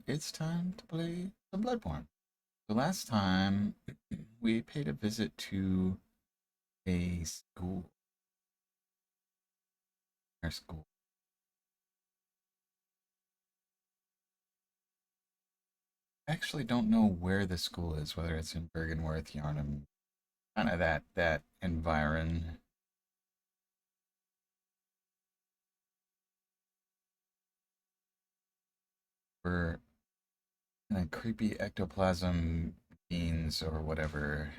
it's time to play some Bloodborne. So last time we paid a visit to a school. Our school. I actually don't know where the school is, whether it's in Bergenworth, Yarnum, kind of that environ. We're creepy ectoplasm beings or whatever.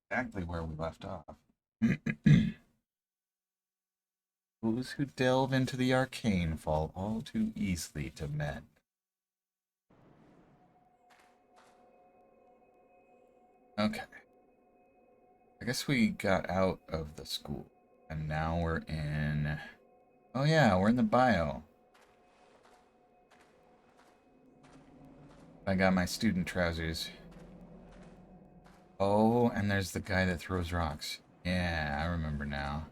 Exactly where we left off. Those who delve into the arcane fall all too easily to men. Okay. I guess we got out of the school. And now we're in... Oh yeah, we're in the bio. I got my student trousers. Oh, and there's the guy that throws rocks. Yeah, I remember now.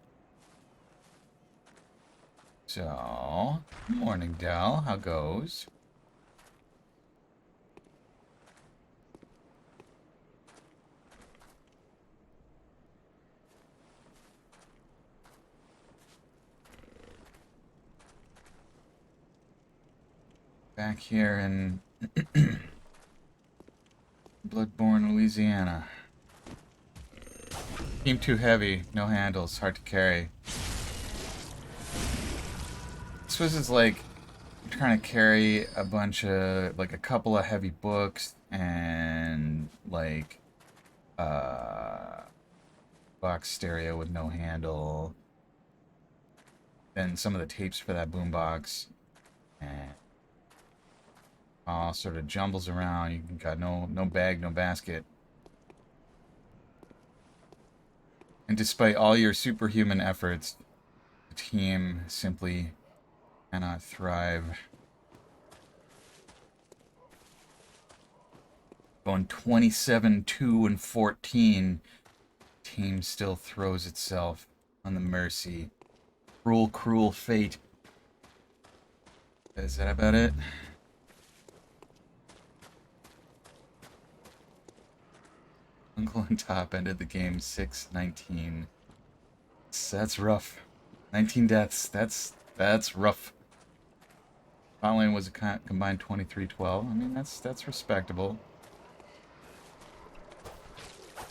So, morning, Dell. How goes? Back here in Bloodborne, Louisiana. Team too heavy, no handles, hard to carry. This was like trying to carry a bunch of, like a couple of heavy books and like box stereo with no handle. Then some of the tapes for that boombox. And all sort of jumbles around. You got no bag, no basket. And despite all your superhuman efforts, the team simply cannot thrive. Going 27, 2, and 14. Team still throws itself on the mercy. Cruel, cruel fate. Is that about it? Uncle on top ended the game 6-19. That's rough. 19 deaths. That's rough. Following was a combined 23-12. I mean, that's respectable.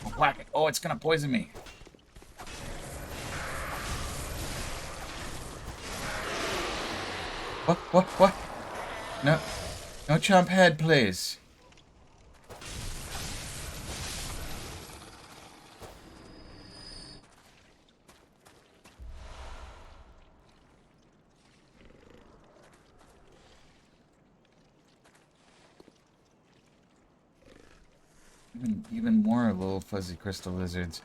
Oh, whack it. Oh, it's gonna poison me. What? No. No chomp head, please. Even more little fuzzy crystal lizards.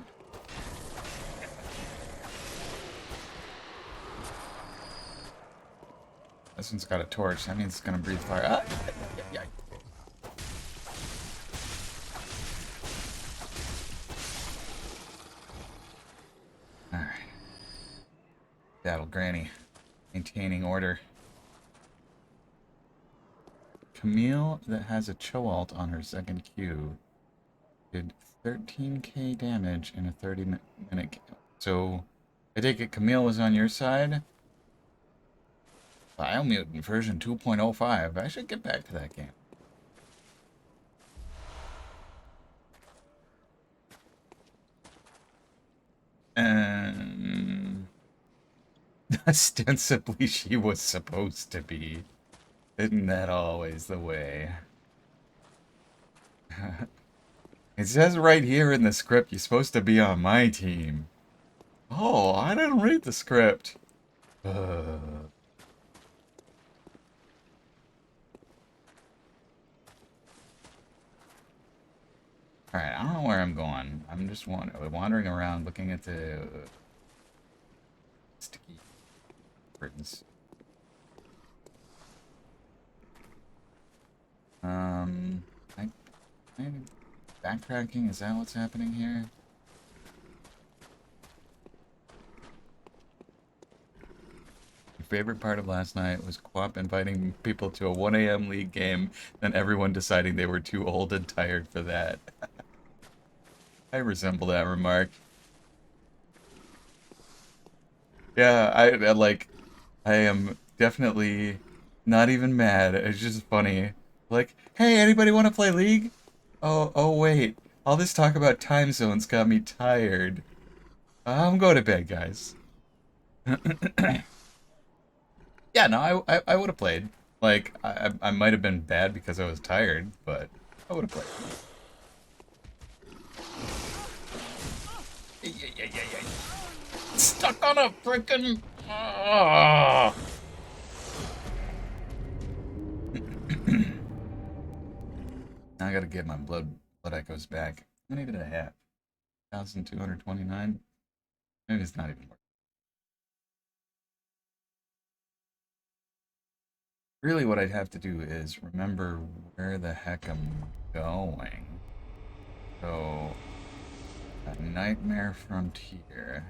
This one's got a torch. That means it's gonna breathe fire. Ah, yeah. Alright. Battle Granny. Maintaining order. Camille that has a Cho'alt on her second Q did 13k damage in a 30-minute. So, I take it Camille was on your side? Biomutant version 2.05. I should get back to that game. Ostensibly she was supposed to be. Isn't that always the way? It says right here in the script you're supposed to be on my team. Oh, I didn't read the script. Alright, I don't know where I'm going. I'm just wandering around looking at the sticky curtains. I maybe backtracking, is that what's happening here? favorite part of last night was Quap inviting people to a 1 a.m. league game, then everyone deciding they were too old and tired for that. I resemble that remark. Yeah, I am definitely not even mad. It's just funny. Like, hey, anybody want to play League? Oh wait. All this talk about time zones got me tired. I'm going to bed, guys. Yeah, no, I would have played. Like, I might have been bad because I was tired, but I would have played. Yeah, yeah, yeah, yeah. Stuck on a freaking. Ah. Now I gotta get my blood echoes back. How many did I have? 1,229? Maybe it's not even worth it. Really, what I'd have to do is remember where the heck I'm going. So, a Nightmare Frontier.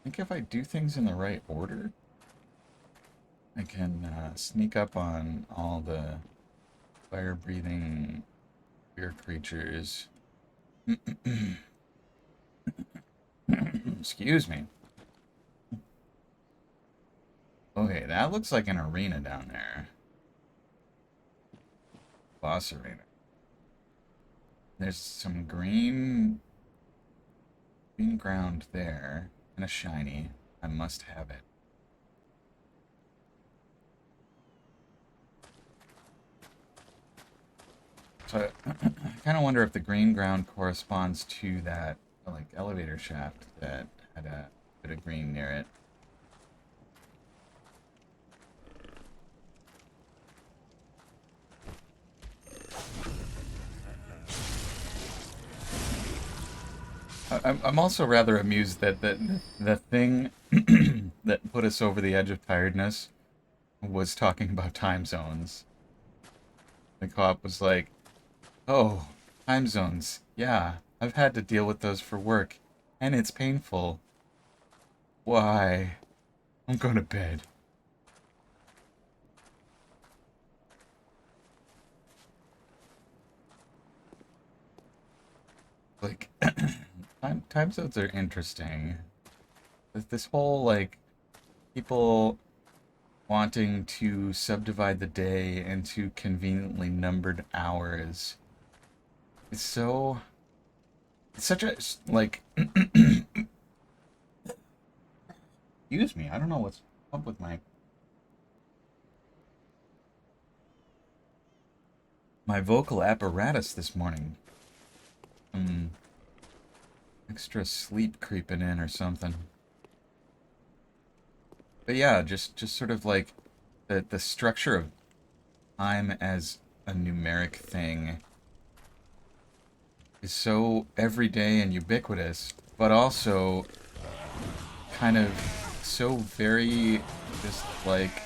I think if I do things in the right order, I can sneak up on all the fire-breathing weird creatures. Excuse me. Okay, that looks like an arena down there. Boss arena. There's some green ground there, and a shiny. I must have it. So I kind of wonder if the green ground corresponds to that like elevator shaft that had a bit of green near it. I'm also rather amused that the thing that put us over the edge of tiredness was talking about time zones. The cop was like, "Oh, time zones. Yeah, I've had to deal with those for work, and it's painful. Why? I'm going to bed." Like, time zones are interesting. This whole, like, people wanting to subdivide the day into conveniently numbered hours. It's so. It's such a, like. Excuse me, I don't know what's up with my vocal apparatus this morning. Extra sleep creeping in or something. But yeah, just sort of like the structure of time as a numeric thing is so everyday and ubiquitous, but also kind of so very just like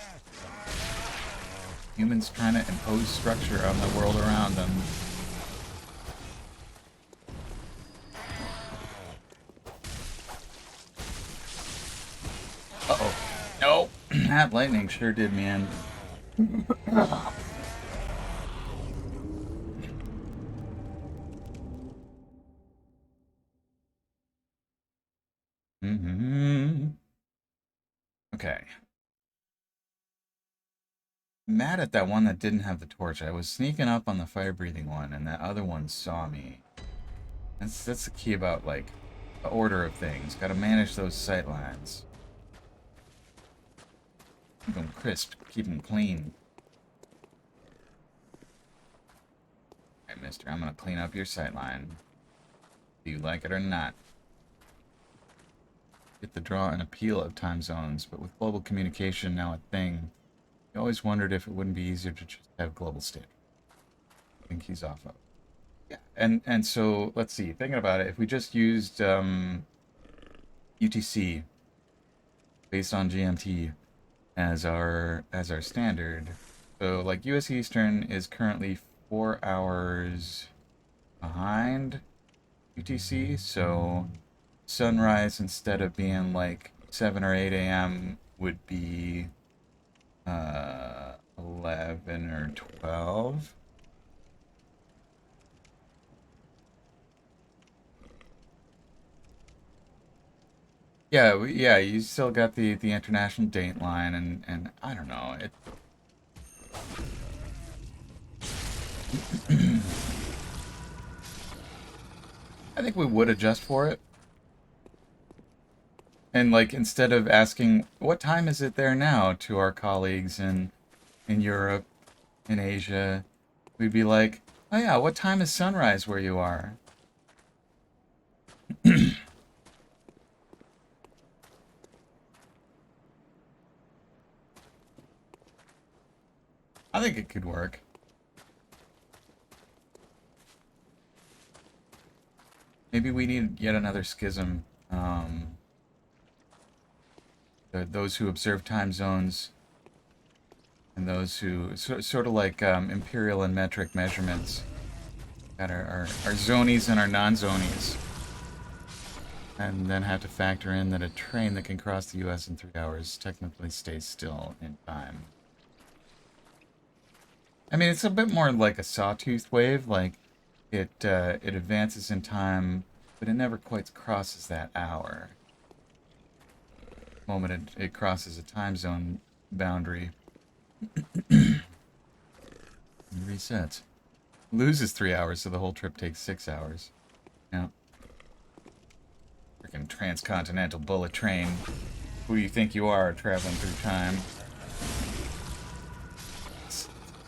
humans trying to impose structure on the world around them. Uh-oh. No! That lightning sure did, man. Okay. Mad at that one that didn't have the torch. I was sneaking up on the fire-breathing one, and that other one saw me. That's the key about, like, the order of things. Gotta manage those sight lines. Keep them crisp. Keep them clean. Alright, mister, I'm gonna clean up your sight line. Do you like it or not? Get the draw and appeal of time zones, but with global communication now a thing, you always wondered if it wouldn't be easier to just have global standard. I think he's off of. Yeah, and so let's see. Thinking about it, if we just used UTC based on GMT as our standard, so like US Eastern is currently 4 hours behind. UTC, so sunrise instead of being like 7 or 8 a.m. would be 11 or 12. Yeah, yeah, you still got the international date line, and I don't know. I think we would adjust for it. And like instead of asking what time is it there now to our colleagues in Europe, in Asia, we'd be like, "Oh yeah, what time is sunrise where you are?" I think it could work. Maybe we need yet another schism. Those who observe time zones and those who sort of like imperial and metric measurements. Got our zonies and our non-zonies. And then have to factor in that a train that can cross the US in 3 hours technically stays still in time. I mean, it's a bit more like a sawtooth wave, like it advances in time, but it never quite crosses that hour. The moment it crosses a time zone boundary, it resets. Loses 3 hours, so the whole trip takes 6 hours. Yeah. Freaking transcontinental bullet train. Who do you think you are traveling through time?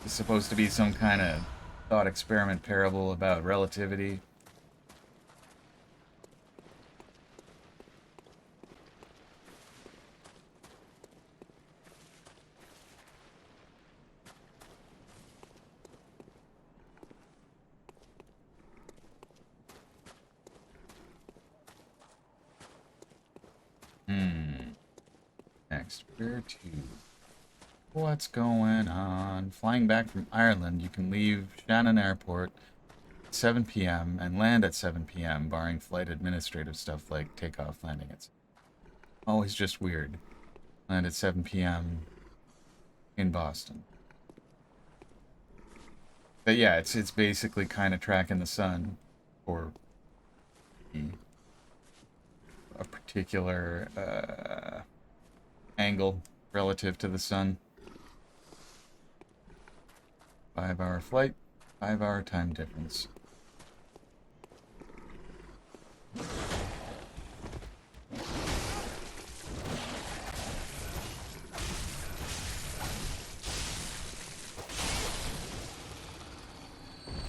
It's supposed to be some kind of thought experiment parable about relativity. Next, where to? What's going on? Flying back from Ireland, you can leave Shannon Airport at 7 p.m. and land at 7 p.m., barring flight administrative stuff like takeoff, landing. It's always just weird. Land at 7 p.m. in Boston. But yeah, it's basically kind of tracking the sun for a particular angle relative to the sun. 5-hour flight, 5-hour time difference.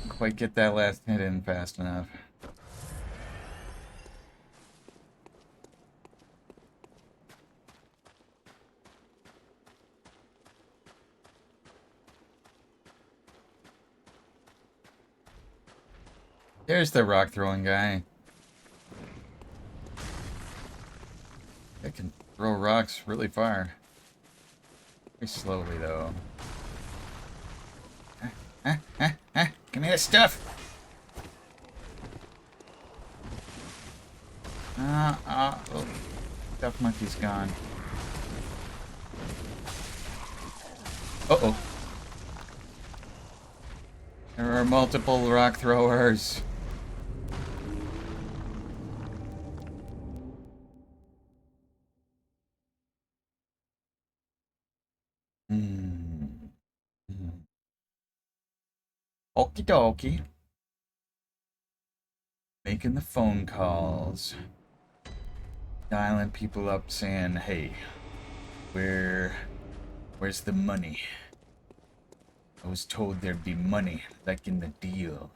Didn't quite get that last hit in fast enough. There's the rock throwing guy. It can throw rocks really far. Very slowly, though. Give me the stuff! Oh. Stuff monkey's gone. Uh-oh. There are multiple rock throwers. Okie dokie. Making the phone calls. Dialing people up saying, hey, where's the money? I was told there'd be money, like in the deal.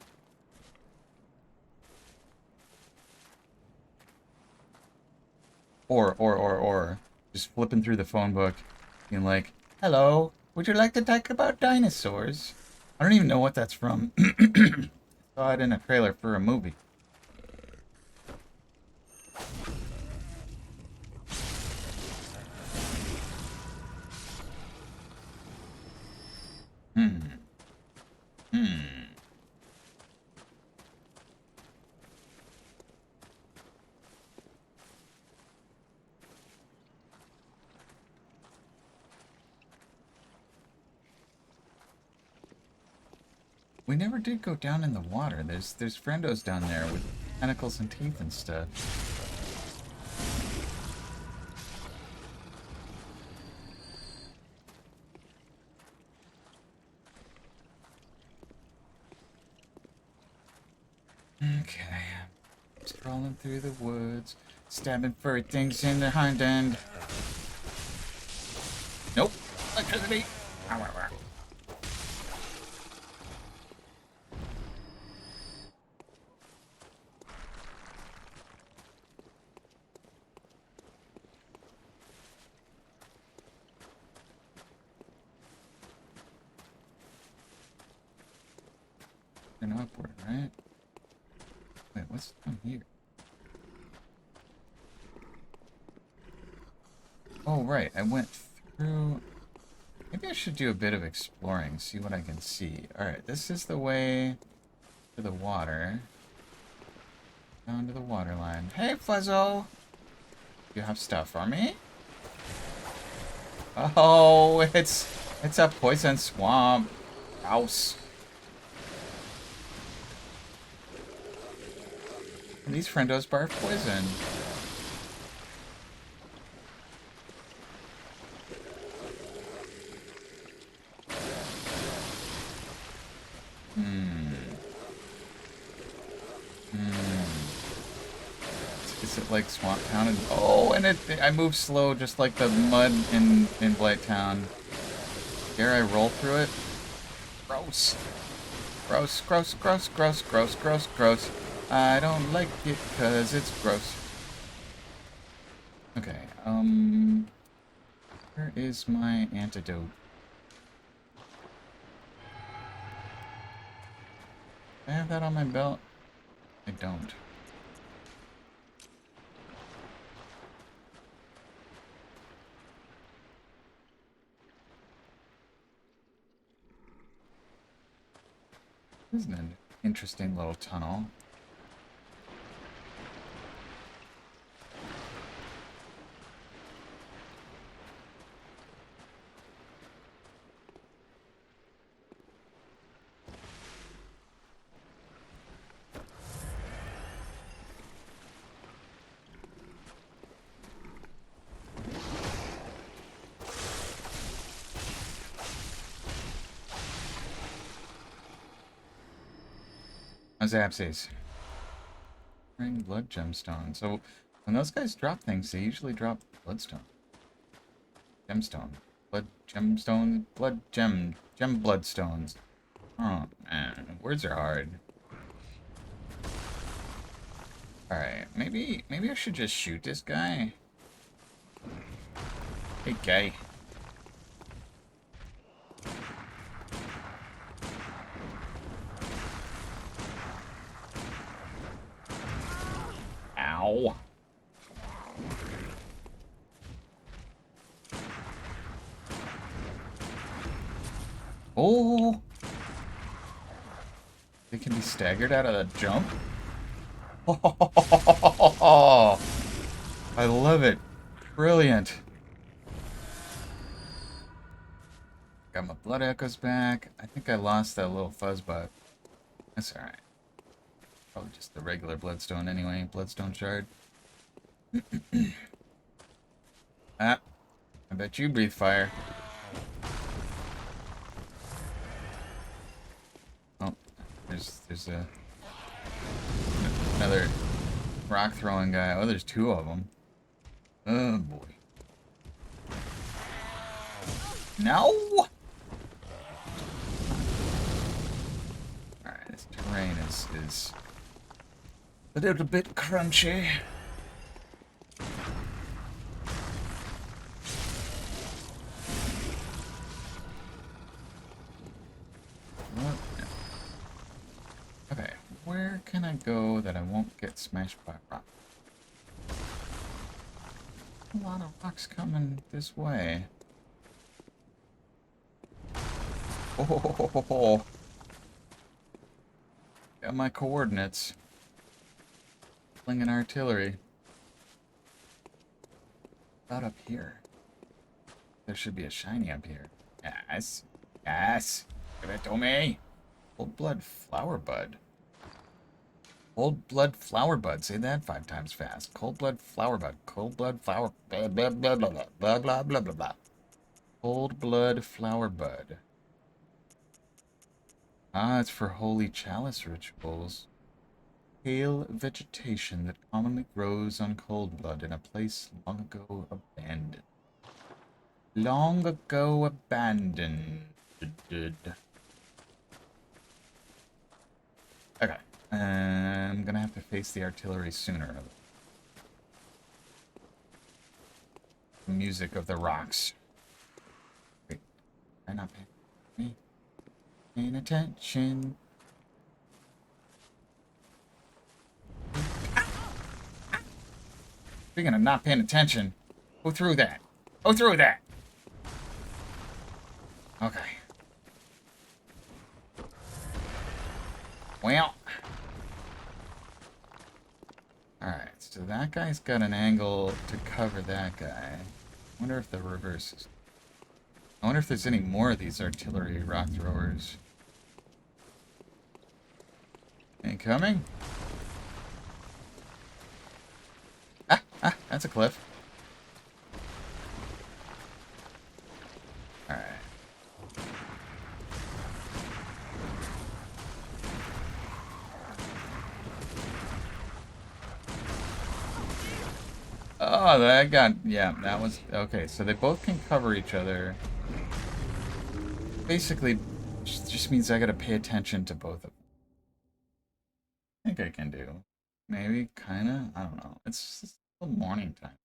Or just flipping through the phone book, being like, hello, would you like to talk about dinosaurs? I don't even know what that's from. Saw it in a trailer for a movie. We never did go down in the water. There's friendos down there with tentacles and teeth and stuff. Okay. Just crawling through the woods, stabbing furry things in the hind end. Nope. Electricity. Ow, ow, ow. And upward, right? Wait, what's down here? Oh, right. I went through... Maybe I should do a bit of exploring, see what I can see. Alright, this is the way to the water. Down to the water line. Hey, Fuzzo! You have stuff for me? Oh, it's a poison swamp. House. And these friendos barf poison. Is it like Swamp Town? And, oh, and I move slow just like the mud in Blight Town. Dare I roll through it? Gross. Gross, gross, gross, gross, gross, gross, gross. I don't like it because it's gross. Okay, where is my antidote? Do I have that on my belt? I don't. This is an interesting little tunnel. How's Absies? Bring blood gemstone. So when those guys drop things, they usually drop bloodstone. Gemstone. Blood gemstone. Blood gem bloodstones. Oh man. Words are hard. Alright, maybe I should just shoot this guy. Hey guy. Ow. Oh! They can be staggered out of the jump? Oh, I love it. Brilliant. Got my blood echoes back. I think I lost that little fuzzbutt. That's alright. Probably just the regular bloodstone anyway. Bloodstone shard. Ah. I bet you breathe fire. Oh. There's another rock throwing guy. Oh, there's two of them. Oh boy. No! Alright, this terrain is a little bit crunchy. Okay, where can I go that I won't get smashed by a rock? A lot of rocks coming this way. Oh, got my coordinates. Flinging artillery. About up here. There should be a shiny up here. Yes. Yes. Give it to me. Cold blood flower bud. Cold blood flower bud. Say that 5 times fast. Cold blood flower bud. Cold blood flower. Blah blah blah blah blah blah blah blah blah blah. Cold blood flower bud. Ah, it's for holy chalice rituals. Pale vegetation that commonly grows on cold blood in a place long ago abandoned. Long ago abandoned. Okay. I'm gonna have to face the artillery sooner. The music of the rocks. Wait, am I not paying attention? Speaking of not paying attention, go through that. Go through that. Okay. Well. Alright, so that guy's got an angle to cover that guy. I wonder if the reverse is... I wonder if there's any more of these artillery rock throwers. Incoming? Ah, that's a cliff. Alright. Oh, that got... Yeah, that was... Okay, so they both can cover each other. Basically, just means I gotta pay attention to both of them. I think I can do. Maybe, kinda? I don't know. It's still morning time.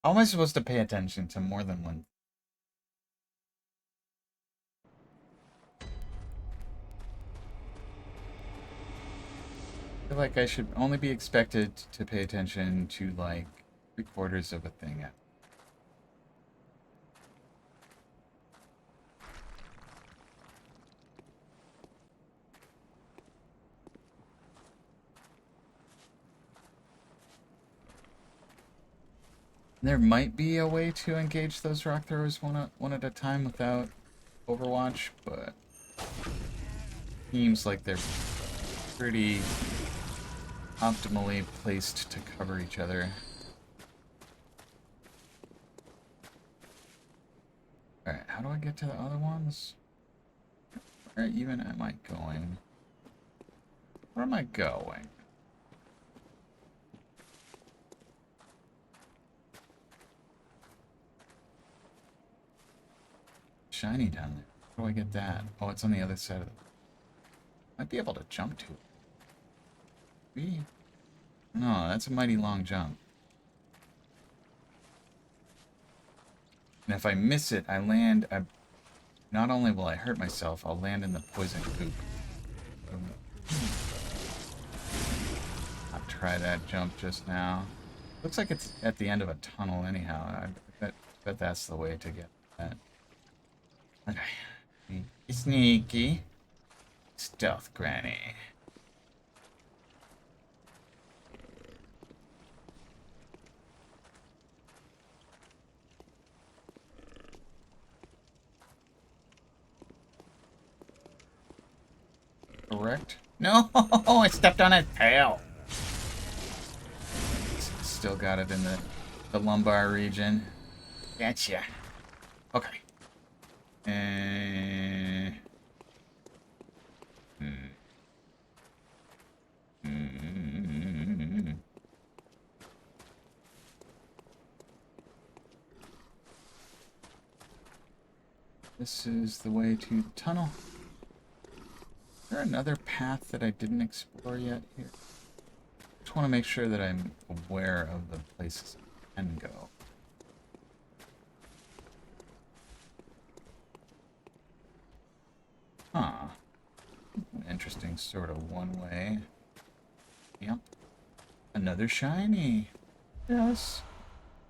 How am I supposed to pay attention to more than one? I feel like I should only be expected to pay attention to, like, 3/4 of a thing. There might be a way to engage those rock throwers one at a time without Overwatch, but seems like they're pretty optimally placed to cover each other. Alright, how do I get to the other ones? Where even am I going? Where am I going? Shiny down there. How do I get that? Oh, it's on the other side of the... Might be able to jump to it. Maybe? No, that's a mighty long jump. And if I miss it, I land... Not only will I hurt myself, I'll land in the poison goop. I'll try that jump just now. Looks like it's at the end of a tunnel anyhow. I bet that's the way to get that. Okay. Sneaky. Stealth granny. Correct? No! I stepped on his tail! Still got it in the lumbar region. Gotcha. Okay. This is the way to the tunnel. Is there another path that I didn't explore yet here? Just want to make sure that I'm aware of the places I can go. Huh. Interesting sort of one way. Yep. Another shiny. Yes.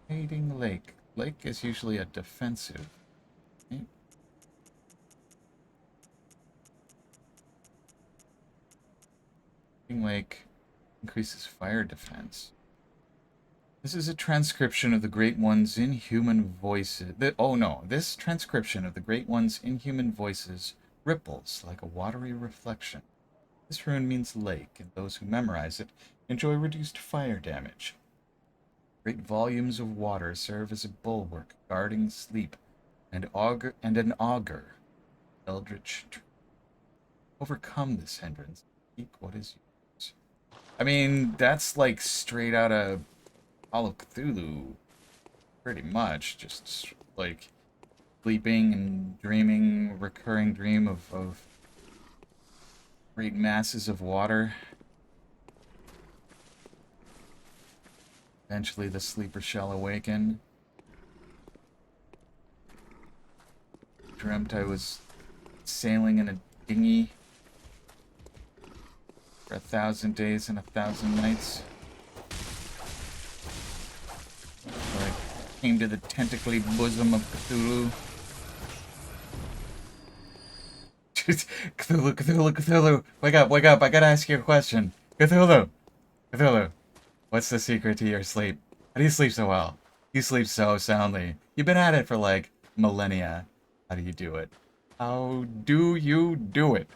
Hating lake. Lake is usually a defensive. Right? Hating lake increases fire defense. This is a transcription of the Great One's inhuman voices. Oh no, this transcription of the Great One's inhuman voices ripples like a watery reflection. This rune means lake, and those who memorize it enjoy reduced fire damage. Great volumes of water serve as a bulwark guarding sleep, and an augur, eldritch. Overcome this hindrance. Keep what is yours. I mean, that's like straight out of Call of Cthulhu, pretty much. Just like sleeping and dreaming, recurring dream of great masses of water. Eventually the sleeper shall awaken. Dreamt I was sailing in a dinghy for 1,000 days and 1,000 nights. So I came to the tentacly bosom of Cthulhu. Cthulhu! Wake up, I gotta ask you a question. Cthulhu! What's the secret to your sleep? How do you sleep so well? You sleep so soundly. You've been at it for like millennia. How do you do it? How do you do it?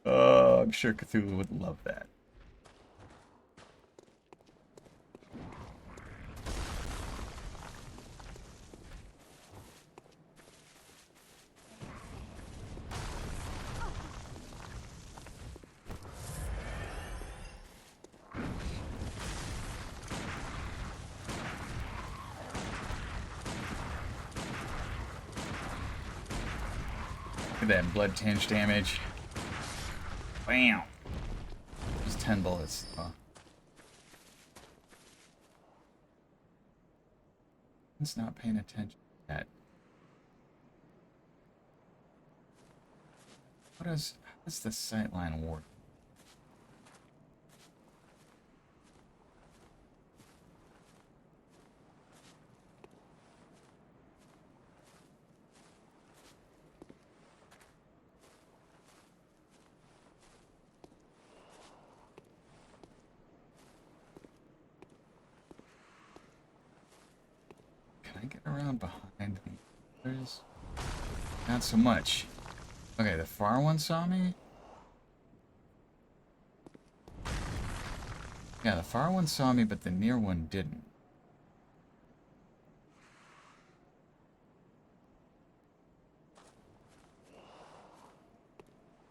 Oh, I'm sure Cthulhu would love that. Look at that blood tinge damage. Bam! Just 10 bullets. Oh. He's not paying attention yet. How does the sightline work? Can I get around behind the others? Not so much. Okay, the far one saw me? Yeah, the far one saw me, but the near one didn't.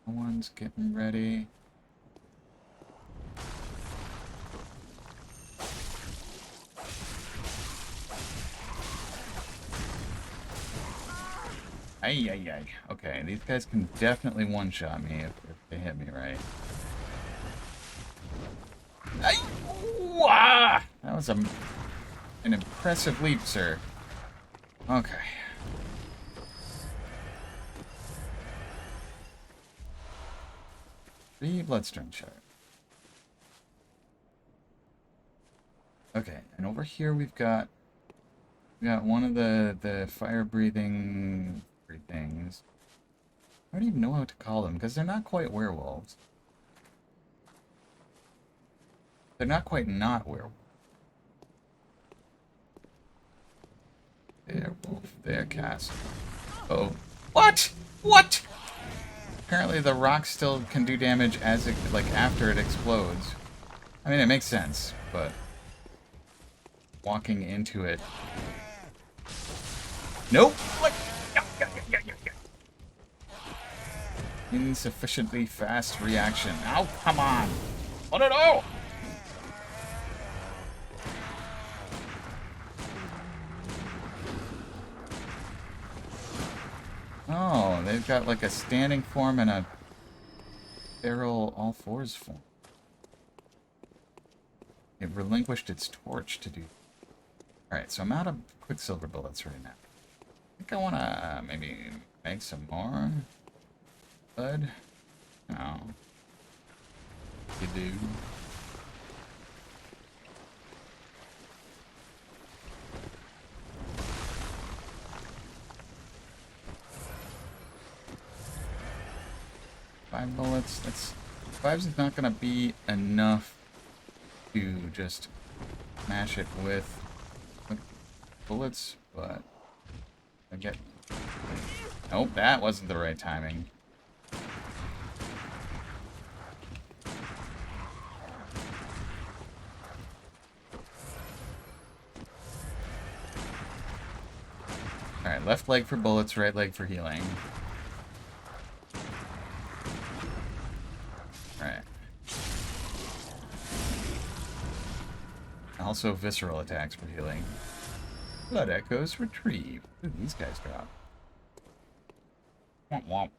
The one's getting ready. Ay, ay, ay. Okay, these guys can definitely one-shot me if they hit me right. Ay! Wah! That was an impressive leap, sir. Okay. Three bloodstone shard. Okay, and over here we got one of the fire-breathing things. I don't even know what to call them, because they're not quite werewolves. They're not quite not werewolves. Werewolf, their castle. Oh. What? What? Apparently the rock still can do damage as it, like, after it explodes. I mean, it makes sense, but walking into it. Nope. What? Insufficiently fast reaction. Oh, come on. What it all? Oh, they've got like a standing form and a feral all fours form. It relinquished its torch to do. Alright, so I'm out of quicksilver bullets right now. I think I want to maybe make some more. Bud? No. You do. Five bullets. That's five's not gonna be enough to just smash it with bullets, but I get Nope, that wasn't the right timing. Alright, left leg for bullets, right leg for healing. Alright. Also visceral attacks for healing. Blood echoes retrieve. Ooh, these guys drop. Womp womp.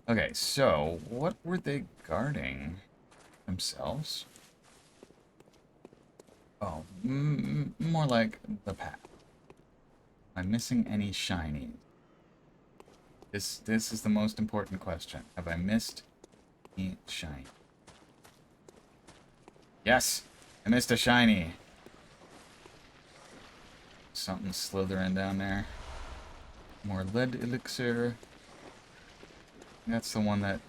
Okay, so what were they guarding? Themselves? Oh, more like the path. Am I missing any shinies? This is the most important question. Have I missed any shiny? Yes! I missed a shiny! Something slithering down there. More lead elixir. That's the one that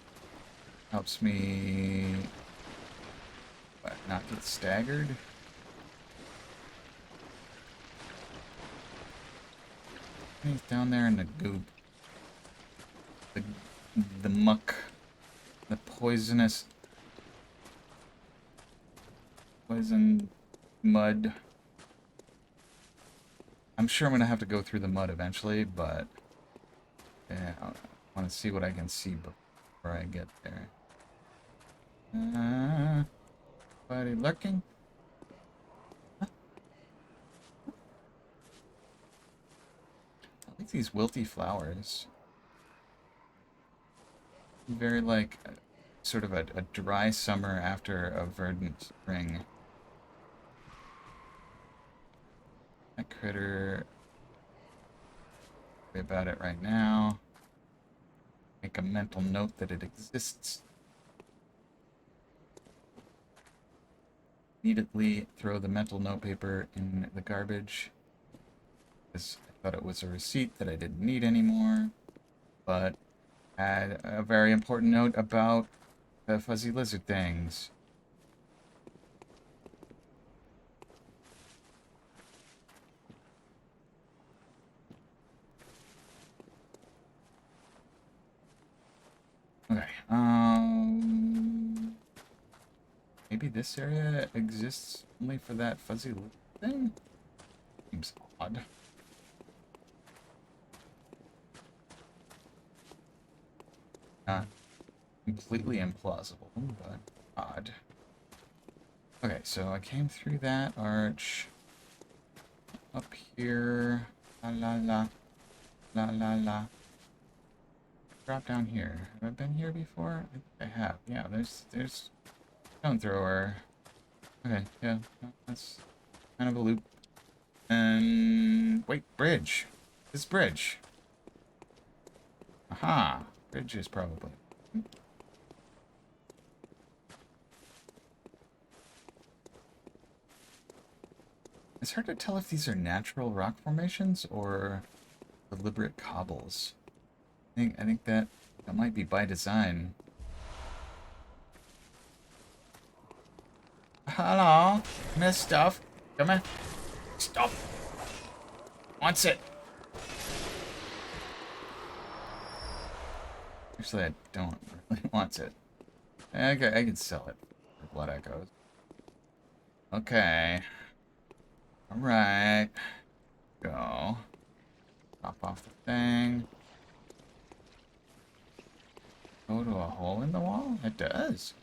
helps me... what, not get staggered? He's down there in the goop. The muck. The poisonous... poison mud. I'm sure I'm gonna have to go through the mud eventually, but... yeah, I want to see what I can see before I get there. Anybody lurking? Huh? I like these wilty flowers. Very like sort of a dry summer after a verdant spring. That critter. Worry about it right now. Make a mental note that it exists. Immediately throw the mental note paper in the garbage. Because I thought it was a receipt that I didn't need anymore. But had a very important note about the fuzzy lizard things. Okay, maybe this area exists only for that fuzzy lizard thing? Seems odd. Not completely implausible, but odd. Okay, so I came through that arch. Up here. La la la. La la la. Drop down here. Have I been here before? I think I have. Yeah, there's stone thrower. Okay, yeah, that's kind of a loop. And wait, bridge. This bridge. Aha. Bridge is probably. It's hard to tell if these are natural rock formations or deliberate cobbles. I think that might be by design. Hello, miss stuff. Come here. Stop. Wants it. Actually, I don't really want it. I can sell it for blood echoes. Okay. Alright. Go. Pop off the thing. Go to a hole in the wall? It does.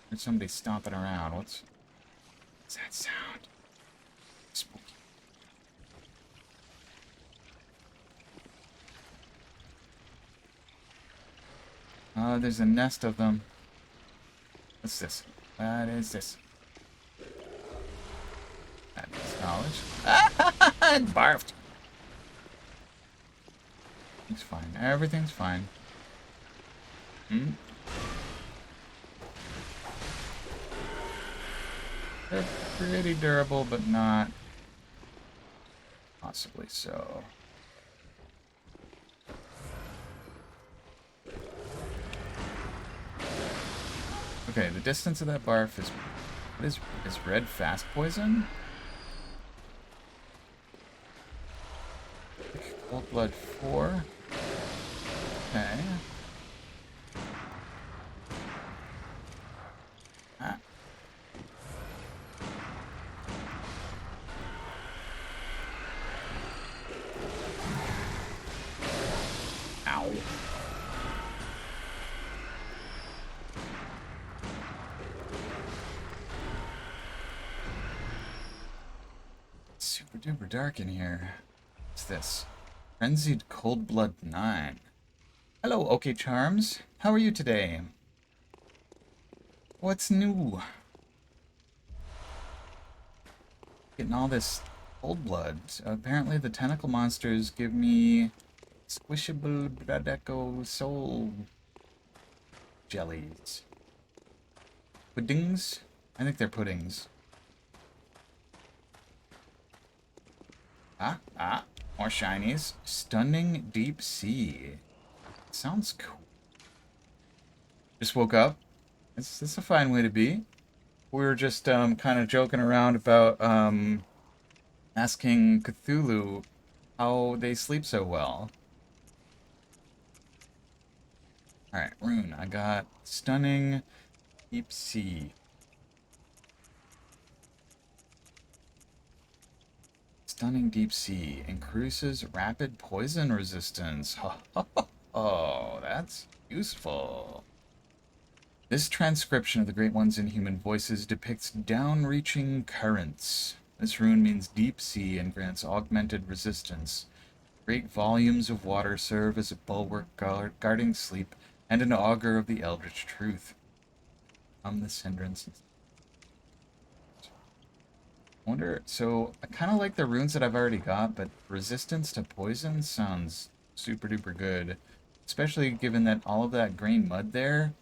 There's somebody stomping around. What's that sound? Spooky. There's a nest of them. What's this? What is this? That is knowledge. It barfed. It's fine. Everything's fine. Hmm? They're pretty durable, but not possibly so. Okay, the distance of that barf is... what is red fast poison? Old Blood 4. Okay. Ah. Ow. Super duper dark in here. What's this? Frenzied Cold Blood 9. Hello, OK Charms. How are you today? What's new? Getting all this cold blood. Apparently the tentacle monsters give me squishable blood echo soul jellies. Puddings? I think they're puddings. More shinies. Stunning Deep Sea. Sounds cool. Just woke up. This is a fine way to be. We were just kind of joking around about asking Cthulhu how they sleep so well. Alright, rune. I got Stunning Deep Sea. Stunning Deep Sea. Increases rapid poison resistance. Oh, that's useful. This transcription of the Great One's inhuman voices depicts down-reaching currents. This rune means deep sea and grants augmented resistance. Great volumes of water serve as a bulwark guarding sleep and an augur of the eldritch truth. This hindrance. Wonder, so I kind of like the runes that I've already got, but resistance to poison sounds super duper good. Especially given that all of that green mud there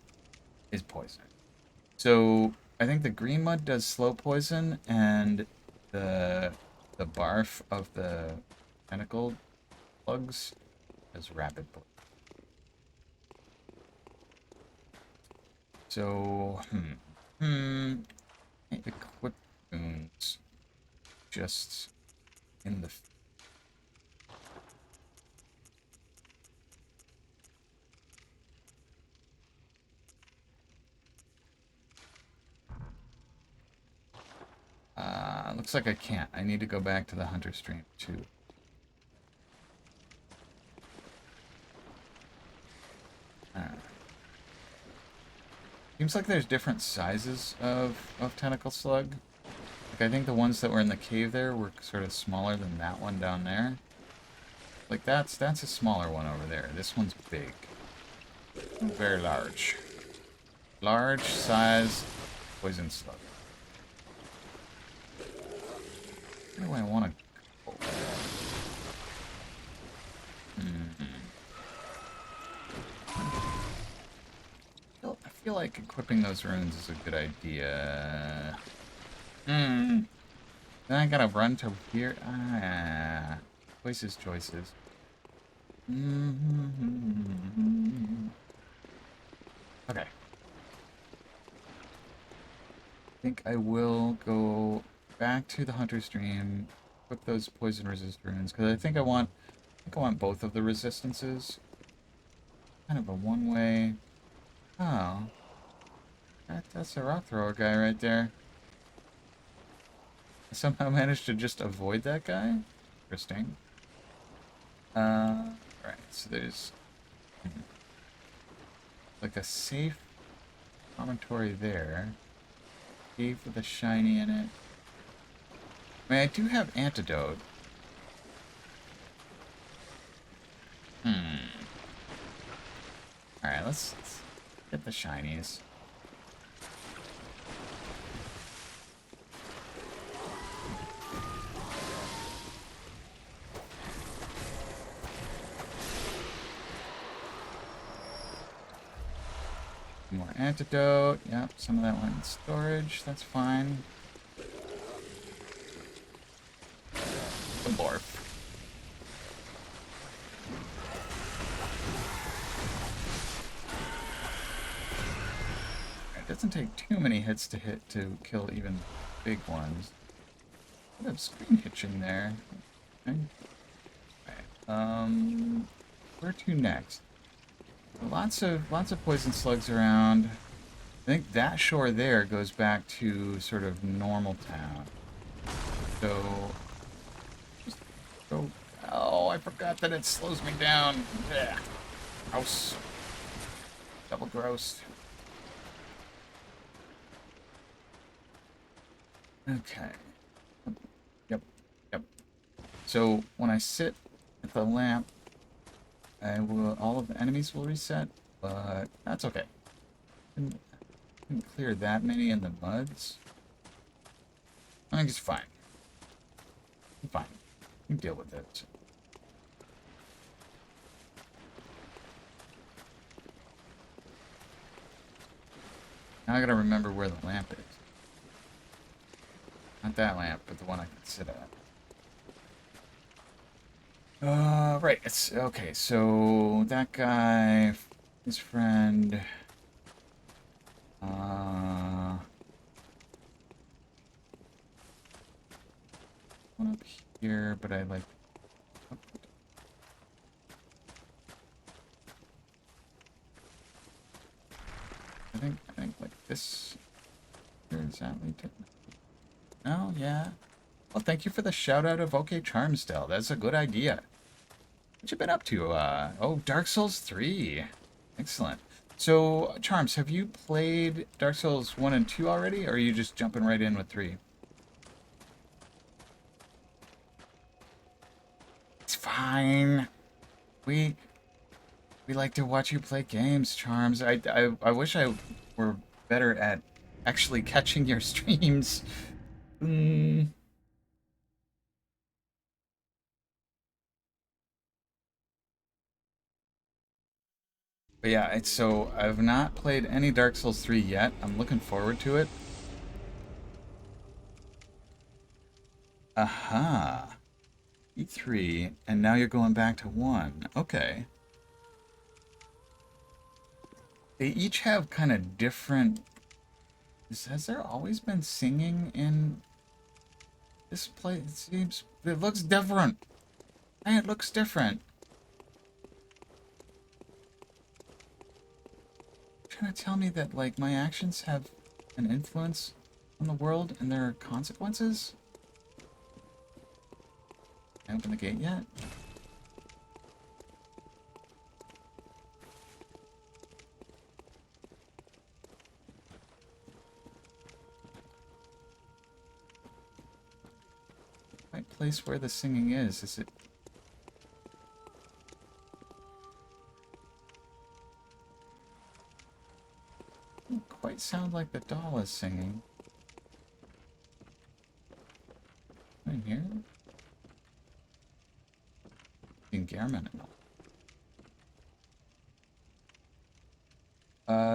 is poison. So I think the green mud does slow poison, and the barf of the tentacle plugs does rapid poison. So equip runes just in the looks like I can't. I need to go back to the hunter stream too. Seems like there's different sizes of tentacle slug. Like I think the ones that were in the cave there were sort of smaller than that one down there. Like that's a smaller one over there. This one's big. Very large. Large size poison slug. Where do I want to go? I feel like equipping those runes is a good idea. Then I gotta run to here. Choices. Okay. I think I will go back to the hunter stream, equip those poison resist runes, because I think I want both of the resistances. Kind of a one-way. Oh. That's a rock thrower guy right there. I somehow managed to just avoid that guy? Interesting. Right, so there's like a safe promontory there. Cave with a shiny in it. I mean, I do have antidote. Alright, let's get the shinies. More antidote. Yep, some of that went in storage. That's fine. The barf. It doesn't take too many hits to kill even big ones. A bit of screen hitching there. Okay. Right. Where to next? Lots of poison slugs around. I think that shore there goes back to sort of normal town. So just go. Oh, I forgot that it slows me down. Ugh. Gross. Double gross. Okay. Yep. Yep. So when I sit at the lamp, all of the enemies will reset, but that's okay. Didn't clear that many in the muds. I think it's fine. I'm fine. You can deal with it. Now I gotta remember where the lamp is. Not that lamp, but the one I can sit at. Right. It's okay. So that guy, his friend. One up here, but I like. I think like this. Here is that lead to. Oh yeah. Well, thank you for the shout out of OK Charmsdale. That's a good idea. What you been up to? Oh, Dark Souls 3. Excellent. So, Charms, have you played Dark Souls 1 and 2 already, or are you just jumping right in with 3? It's fine. We like to watch you play games, Charms. I wish I were better at actually catching your streams. Mm. But yeah, so I've not played any Dark Souls 3 yet. I'm looking forward to it. Aha. E3, and now you're going back to 1. Okay. They each have kind of different... Has there always been singing in this place? It seems... It looks different. Hey, it looks different. Trying to tell me that, like, my actions have an influence on the world and there are consequences? Can I open the gate yet? Right place where the singing is it... Doesn't quite sound like the doll is singing. In here? In Gehrman and all.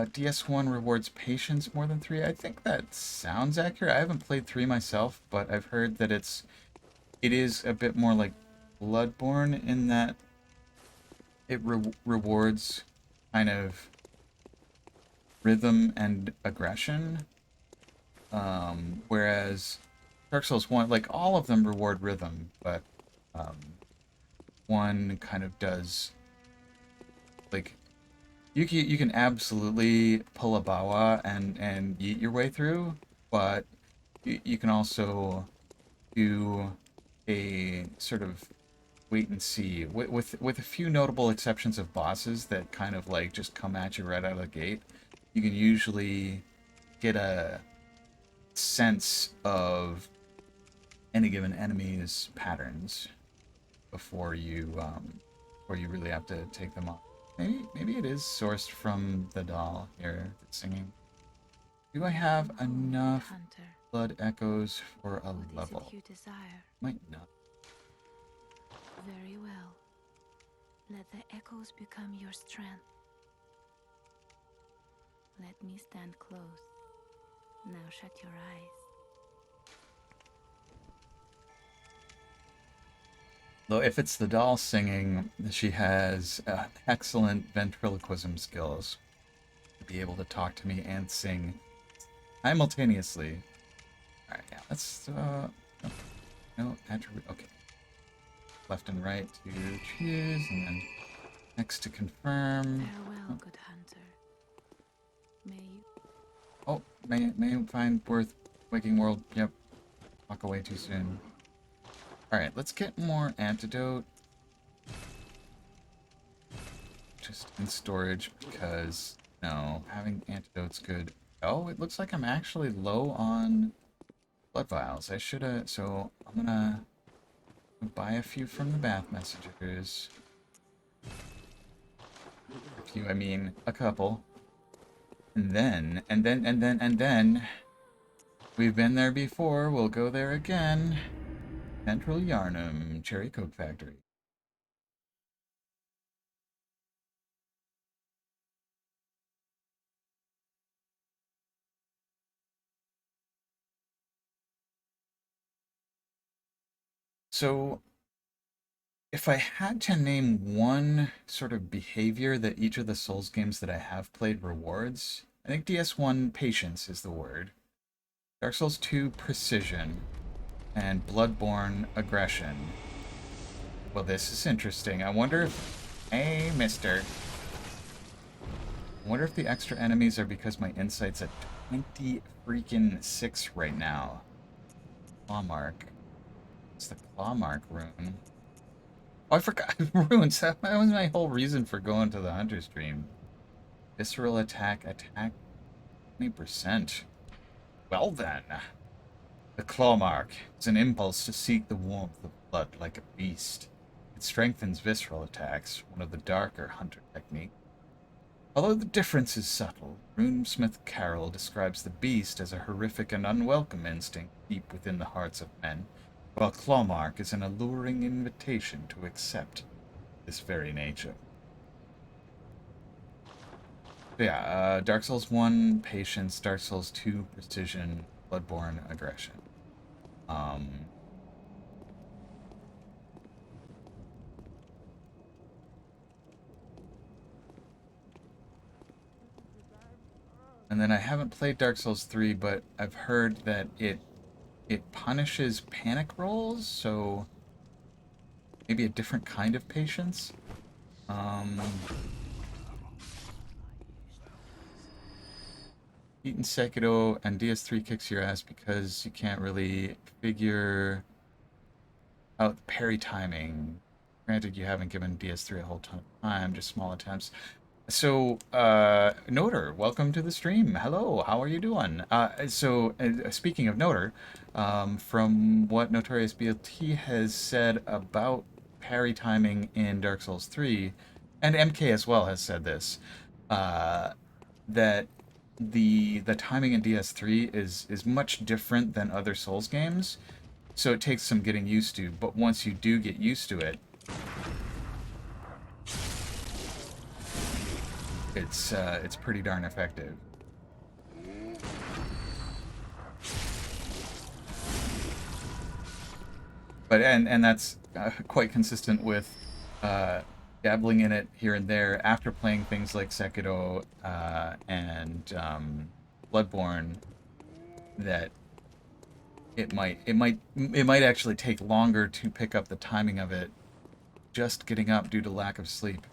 DS1 rewards patience more than 3. I think that sounds accurate. I haven't played 3 myself, but I've heard that it is a bit more like Bloodborne in that it rewards kind of rhythm and aggression. Whereas Dark Souls 1, like all of them reward rhythm, but 1 kind of does like you can absolutely pull a Bawa and yeet your way through, but you can also do a sort of wait and see with a few notable exceptions of bosses that kind of like just come at you right out of the gate. You can usually get a sense of any given enemy's patterns before you really have to take them off. Maybe it is sourced from the doll here that's singing. Do I have enough blood echoes for a level? You desire? Might not. Very well. Let the echoes become your strength. Let me stand close. Now shut your eyes. Though if it's the doll singing, she has excellent ventriloquism skills to be able to talk to me and sing simultaneously. Alright, yeah, let's, no attribute, okay. left and right to choose, and then next to confirm. Farewell, good hunter. May you... Oh, may find worth waking world. Yep. Walk away too soon. Alright, let's get more antidote. Just in storage because, no, having antidote's good. Oh, it looks like I'm actually low on blood vials. I should've, so I'm gonna buy a few from the bath messengers. A few, I mean, a couple. And then, we've been there before, we'll go there again. Central Yarnum, Cherry Coke Factory. So, if I had to name one sort of behavior that each of the Souls games that I have played rewards, I think DS1 patience is the word. Dark Souls 2 precision, and Bloodborne aggression. Well, this is interesting. I wonder if... Hey, mister. I wonder if the extra enemies are because my insight's at 20 freaking 6 right now. Claw mark. It's the claw mark rune. Oh, I forgot runes. That was my whole reason for going to the hunter stream. Visceral attack 20%. Well then. The claw mark is an impulse to seek the warmth of blood like a beast. It strengthens visceral attacks, one of the darker hunter techniques. Although the difference is subtle, runesmith Carroll describes the beast as a horrific and unwelcome instinct deep within the hearts of men, while Clawmark is an alluring invitation to accept this very nature. But yeah, Dark Souls 1, Patience, Dark Souls 2, Precision, Bloodborne, Aggression. And then I haven't played Dark Souls 3, but I've heard that it punishes panic rolls, so maybe a different kind of patience. Beaten Sekiro and DS3 kicks your ass because you can't really figure out the parry timing. Granted, you haven't given DS3 a whole ton of time, just small attempts. So, Noter, welcome to the stream. Hello, how are you doing? Speaking of Noter, from what Notorious BLT has said about parry timing in Dark Souls 3, and MK as well has said this, that the timing in DS3 is much different than other Souls games, so it takes some getting used to, but once you do get used to it, it's pretty darn effective. But and that's quite consistent with dabbling in it here and there after playing things like Sekiro and Bloodborne. That it might actually take longer to pick up the timing of it, just getting up due to lack of sleep.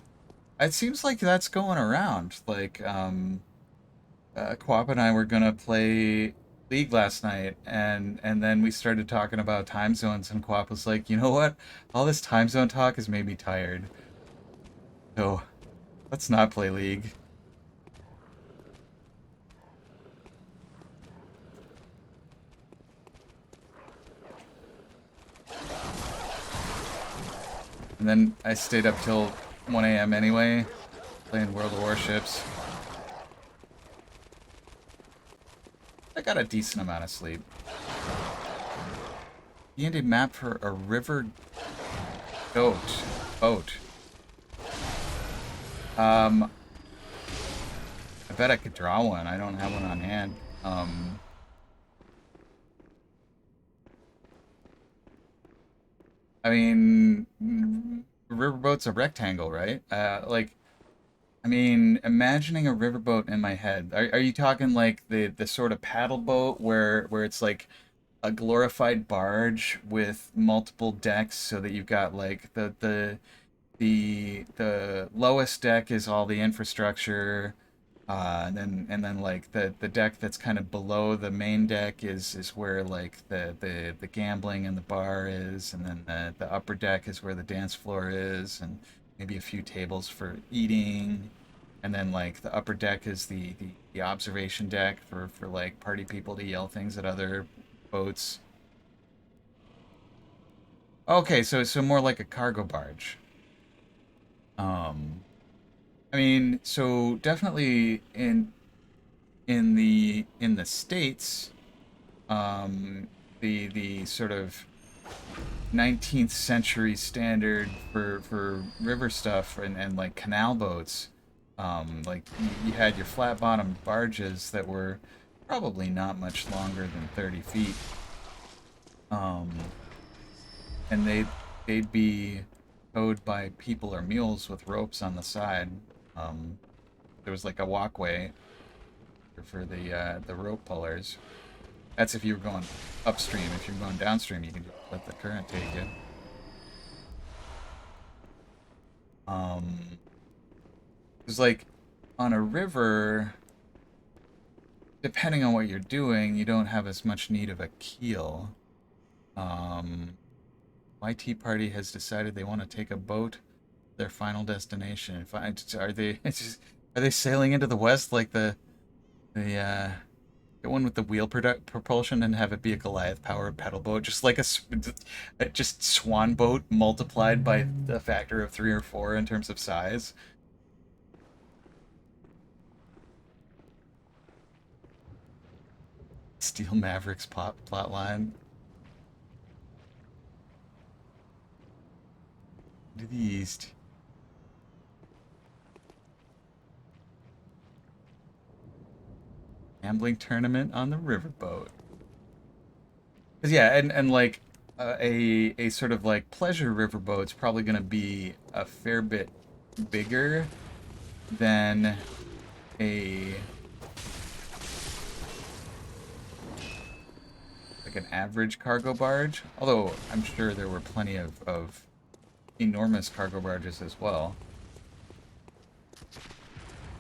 It seems like that's going around. Like, Quap and I were gonna play League last night, and then we started talking about time zones, and Quap was like, you know what? All this time zone talk has made me tired. So, let's not play League. And then I stayed up till 1 a.m. anyway, playing World of Warships. I got a decent amount of sleep. D&D map for a river boat. I bet I could draw one. I don't have one on hand. I mean, riverboat's a rectangle, right? I mean, imagining a riverboat in my head. Are you talking like the sort of paddle boat where it's like a glorified barge with multiple decks, so that you've got like the lowest deck is all the infrastructure, and then like the deck that's kind of below the main deck is where like the gambling and the bar is, and then the upper deck is where the dance floor is, and maybe a few tables for eating, and then like the upper deck is the observation deck for like party people to yell things at other boats. Okay, so more like a cargo barge. Um, I mean, so definitely in the States, um, the sort of 19th century standard for river stuff and like canal boats, like you had your flat bottom barges that were probably not much longer than 30 feet, um, and they'd be towed by people or mules with ropes on the side. Um, there was like a walkway for the rope pullers. That's if you were going upstream. If you're going downstream, you can just let the current take you. Um, it's like on a river, depending on what you're doing, you don't have as much need of a keel. Um, YT Party has decided they want to take a boat to their final destination. Are they are they sailing into the west like the get one with the wheel propulsion and have it be a Goliath powered pedal boat, just like just swan boat multiplied by a factor of 3 or 4 in terms of size. Steel Mavericks plot line to the east. Gambling tournament on the riverboat. 'Cause yeah, and like a sort of like pleasure riverboat's probably going to be a fair bit bigger than a like an average cargo barge. Although I'm sure there were plenty of enormous cargo barges as well.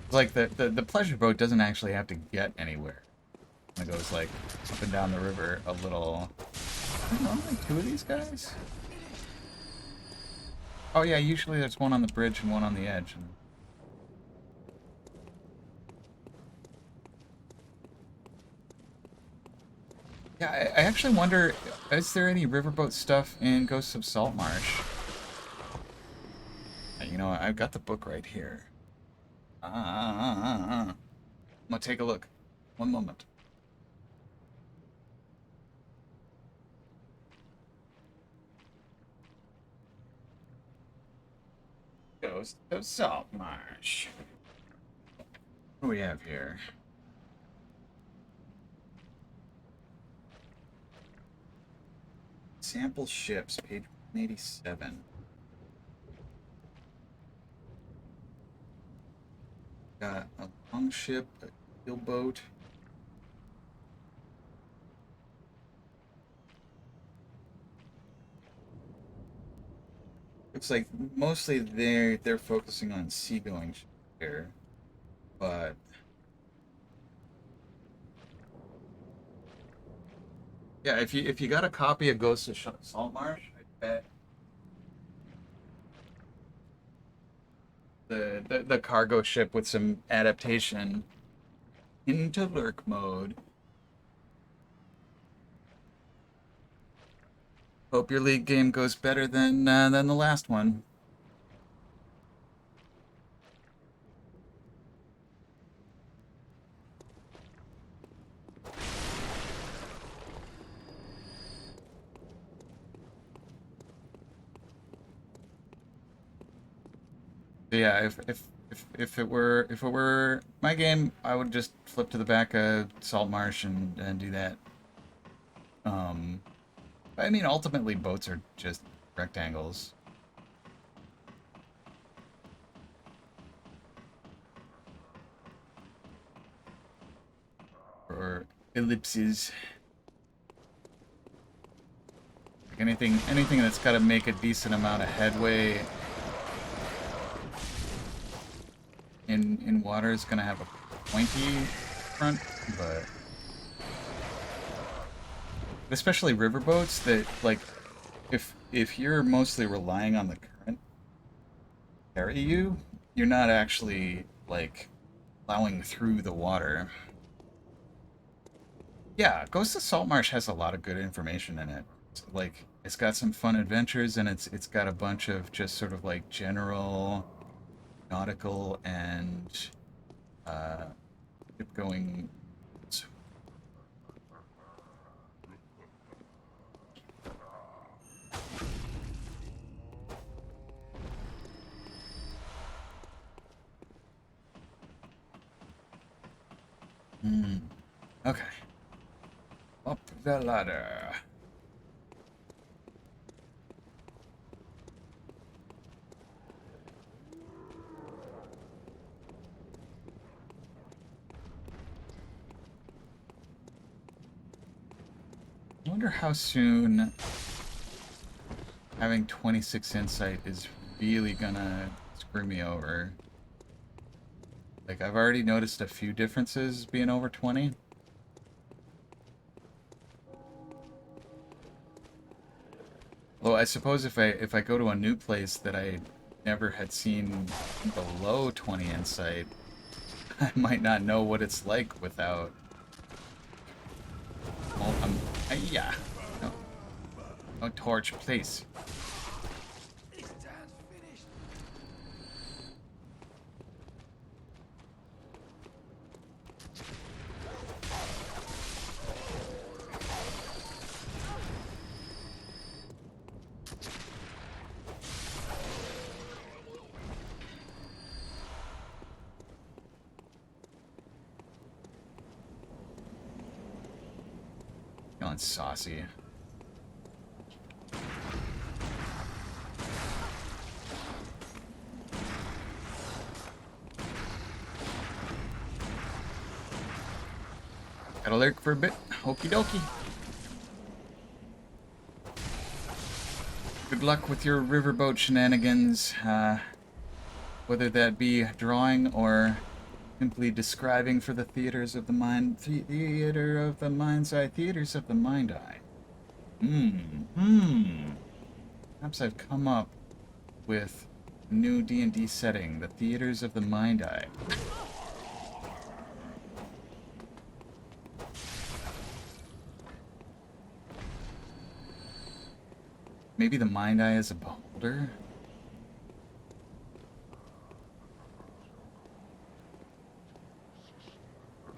It's like the pleasure boat doesn't actually have to get anywhere. It goes like up and down the river a little. I don't know, like 2 of these guys? Oh yeah, usually there's one on the bridge and one on the edge. And yeah, I actually wonder, is there any riverboat stuff in Ghosts of Saltmarsh? You know, I've got the book right here. I'm gonna take a look. One moment. Ghost of Saltmarsh. What do we have here? Sample ships, page 187. Got a longship, a keelboat. Looks like mostly they're focusing on seagoing here, but yeah, if you got a copy of Ghost of Saltmarsh, I bet the cargo ship with some adaptation into lurk mode. Hope your league game goes better than the last one. Yeah, if it were my game, I would just flip to the back of Saltmarsh and do that. Um, I mean, ultimately, boats are just rectangles or ellipses. Anything that's got to make a decent amount of headway in water is gonna have a pointy front, but especially riverboats that, like, if you're mostly relying on the current to carry you, you're not actually like plowing through the water. Yeah, Ghost of Saltmarsh has a lot of good information in it. Like, it's got some fun adventures, and it's got a bunch of just sort of like general nautical and ship-going. Okay. Up the ladder. I wonder how soon having 26 insight is really gonna screw me over. Like, I've already noticed a few differences being over 20. Well, I suppose if I go to a new place that I never had seen below 20 insight, I might not know what it's like without. Oh, yeah. No, no torch, please. Feeling saucy. Gotta lurk for a bit. Okie dokie. Good luck with your riverboat shenanigans, whether that be drawing or simply describing for the theaters of the mind, theater of the mind's eye, theaters of the mind eye. Perhaps I've come up with a new D&D setting, the theaters of the mind eye. Maybe the mind eye is a beholder?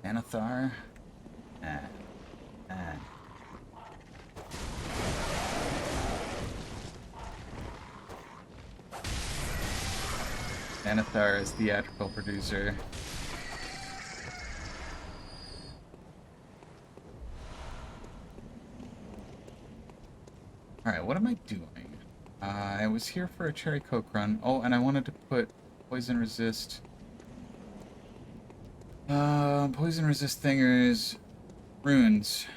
Anathar? Anathar is theatrical producer. Alright, what am I doing? I was here for a cherry coke run. Oh, and I wanted to put poison resist thingers runes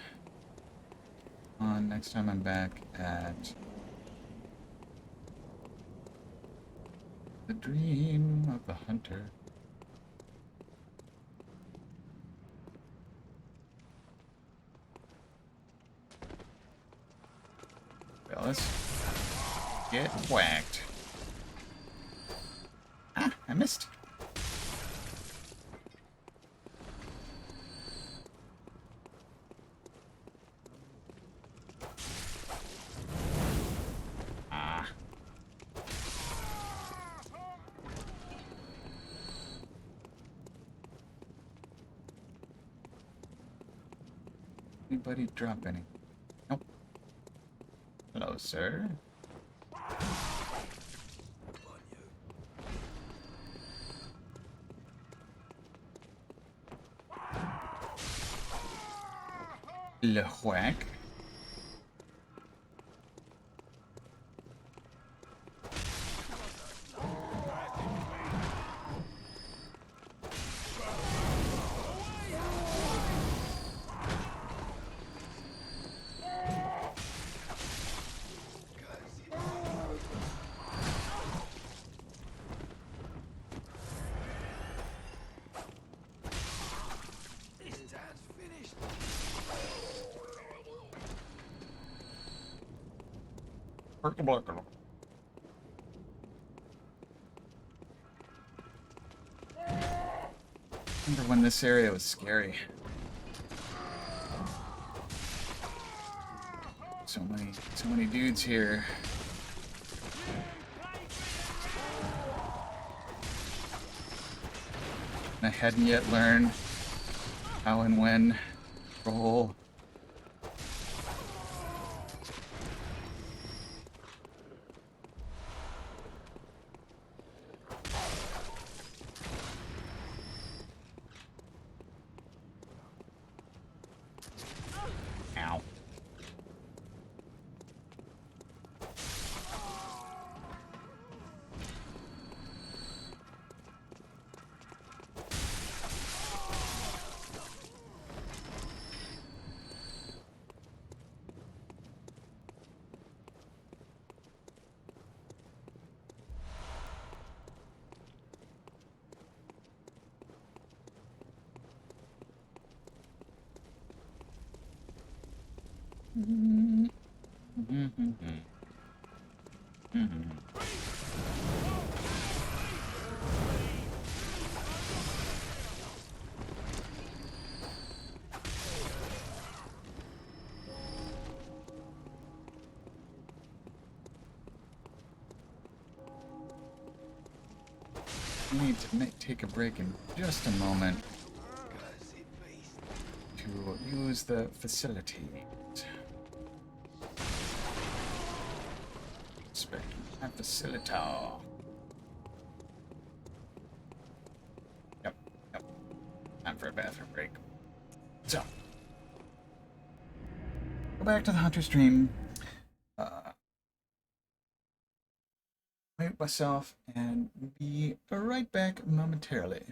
on next time I'm back at the Dream of the Hunter. Fellas, get whacked. Ah, I missed. Anybody drop any? Nope. Hello, sir. Le whack. Remember when this area was scary. So many dudes here. And I hadn't yet learned how and when roll. Ow. I need to take a break in just a moment to use the facility. Inspect my facilitator. Yep. Time for a bathroom break. So, go back to the hunter stream. Mute myself and be right back momentarily.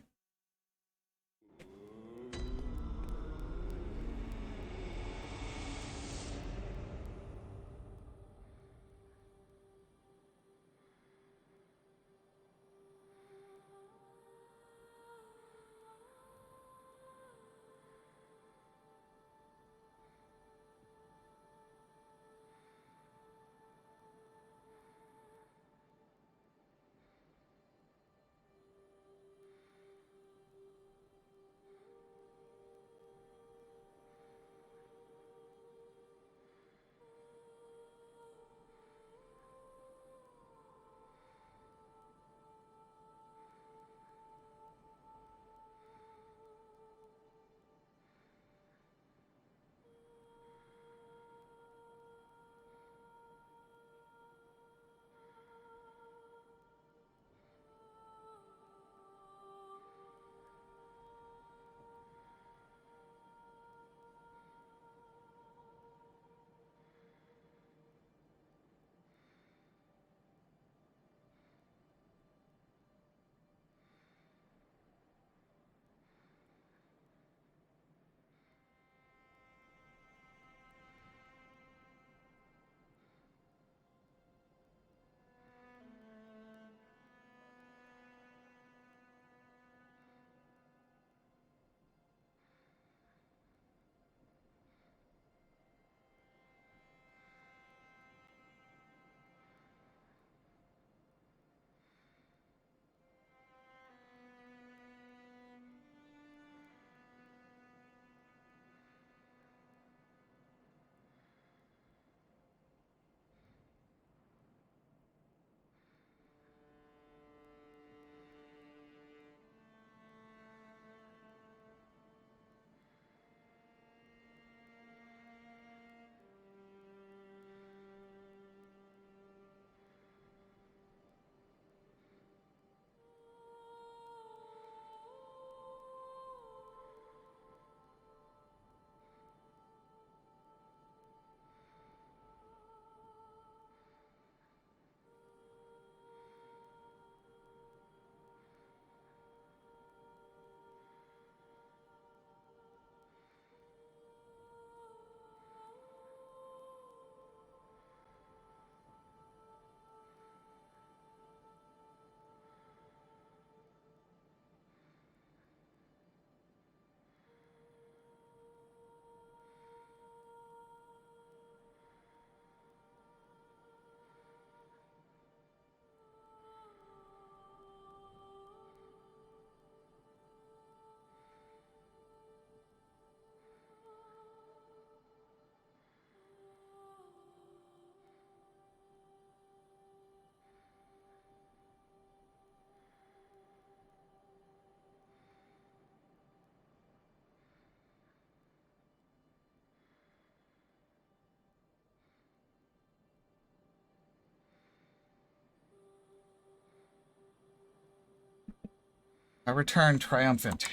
I return triumphant.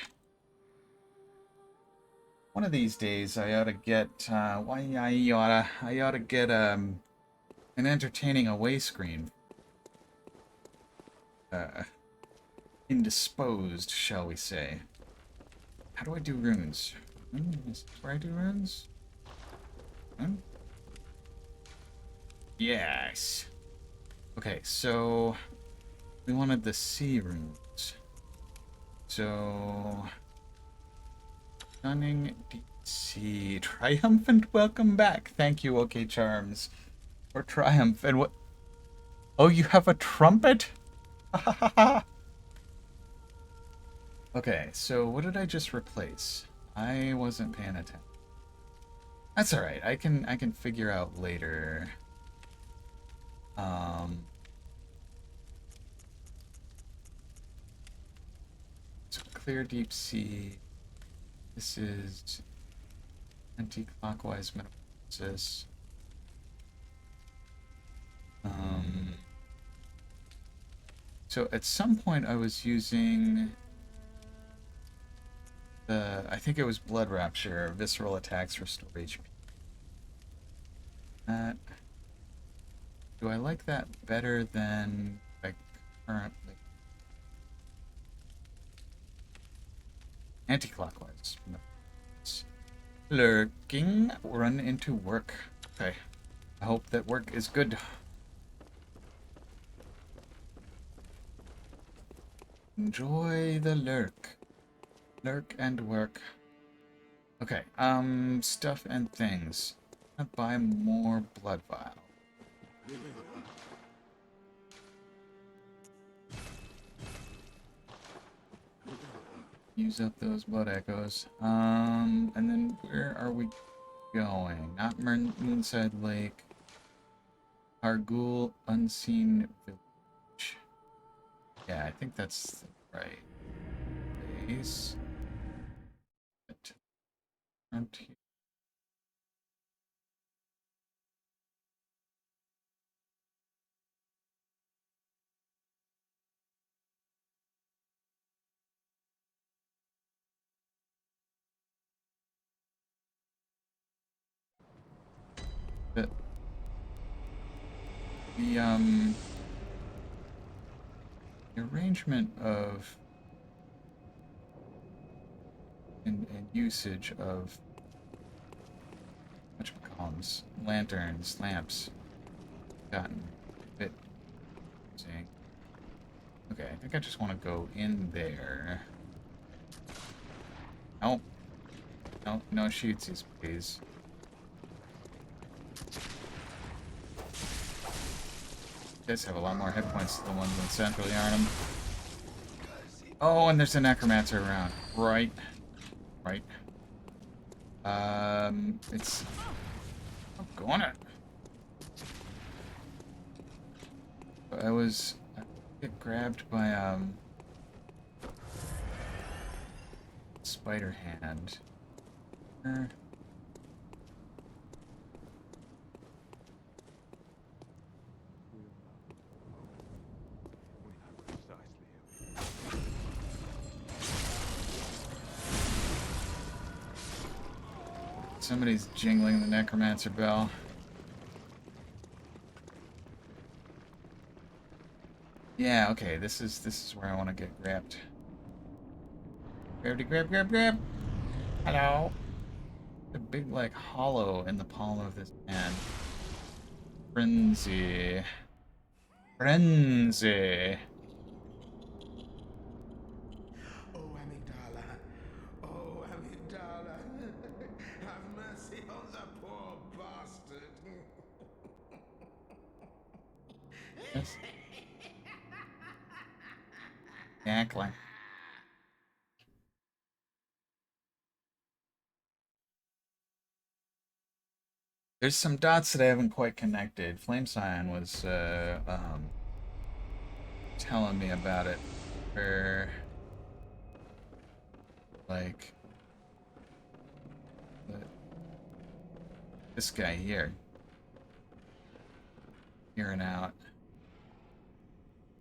One of these days, I ought to get, I ought to get, an entertaining away screen. Indisposed, shall we say. How do I do runes? Is this where I do runes? Yes. Okay, so we wanted the sea runes. So stunning deep sea. Triumphant welcome back. Thank you, OK Charms. For triumph. And what? Oh, you have a trumpet? Okay, so what did I just replace? I wasn't paying attention. That's alright. I can figure out later. So clear deep sea. This is anti-clockwise metamorphosis. So at some point I was using I think it was Blood Rapture, visceral attacks restore HP. That, do I like that better than I currently? Anti-clockwise. Lurking, run into work. Okay. I hope that work is good. Enjoy the lurk. Lurk and work. Okay, stuff and things. I'm gonna buy more blood vial. Use up those blood echoes. And then where are we going? Not Moonside Lake. Argul Unseen Village. Yeah, I think that's the right place. Frontier. The the the arrangement of and usage of whatchamacallums, lanterns, lamps, gotten a bit confusing. Okay, I think I just want to go in there. Nope. Nope, no shootsies, please. You guys have a lot more hit points than the ones in Central Yarnum. Oh, and there's a necromancer around. Right. Right. It's... I'm going it. I get grabbed by, spider hand. Somebody's jingling the necromancer bell. Yeah, okay, this is where I want to get grabbed. Grab. Hello. A big, like, hollow in the palm of this hand. Frenzy. Frenzy. Oh, Amygdala. Oh, Amygdala. Have mercy on the poor bastard. Yes. Exactly. There's some dots that I haven't quite connected. Flame Scion was telling me about it. Where, like, this guy here, hearing out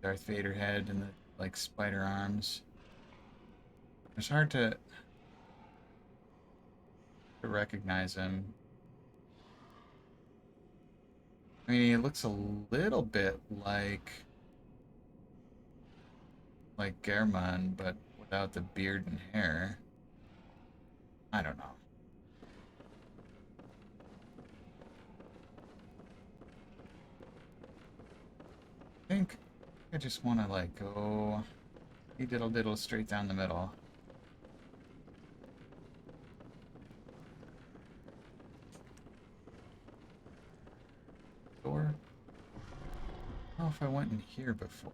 Darth Vader head and the, like, spider arms. It's hard to recognize him. I mean, he looks a little bit like German, but without the beard and hair. I don't know. I think I just want to like go diddle diddle straight down the middle. Door. I don't know if I went in here before.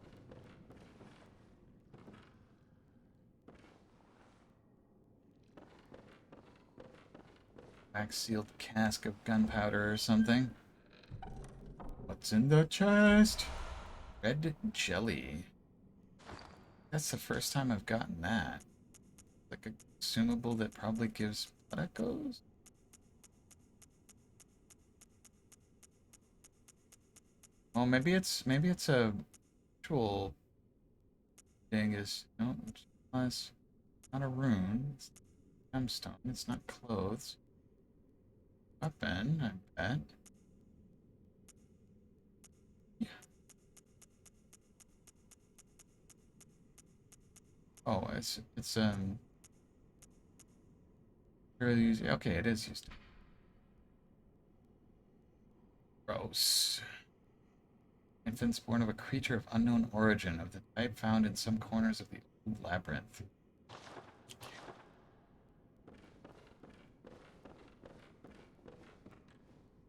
Back sealed cask of gunpowder or something. What's in the chest? Red jelly. That's the first time I've gotten that. Like a consumable that probably gives blood echoes? Well, maybe it's a actual thing is no, it's not a rune. It's gemstone. It's not clothes. Weapon, I bet. Yeah. Oh, it's really used. Okay, it is used. Gross. Infants born of a creature of unknown origin, of the type found in some corners of the old labyrinth.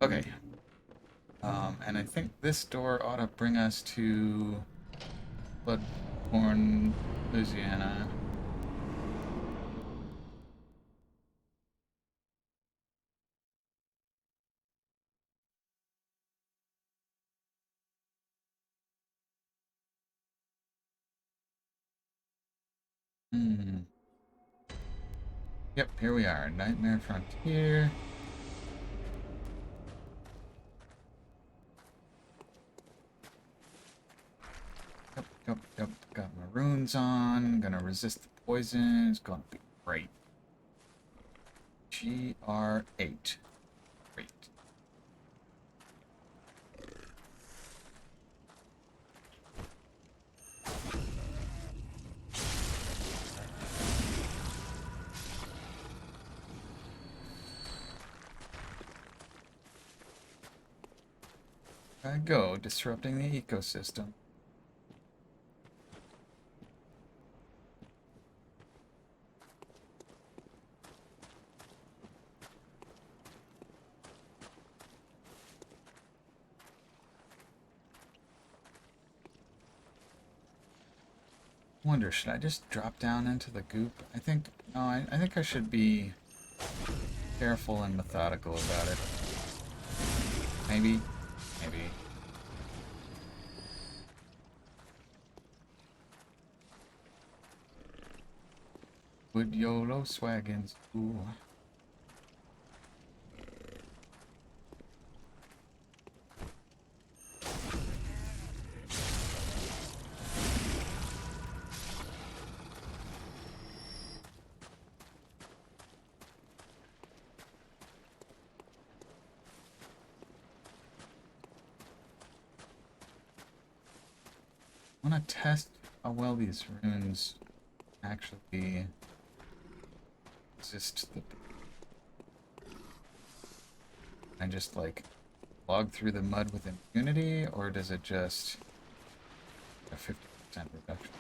Okay. And I think this door ought to bring us to Bloodborne, Louisiana. Yep, here we are. Nightmare Frontier. Yep. Got my runes on. Gonna resist the poison. It's gonna be great. GR8. Great. I go, disrupting the ecosystem. Wonder, should I just drop down into the goop? I think no, I think I should be careful and methodical about it. Maybe. Wood YOLO swaggins. Ooh. I want to test how well these runes actually resist the... I just like log through the mud with impunity, or does it just a 50% reduction?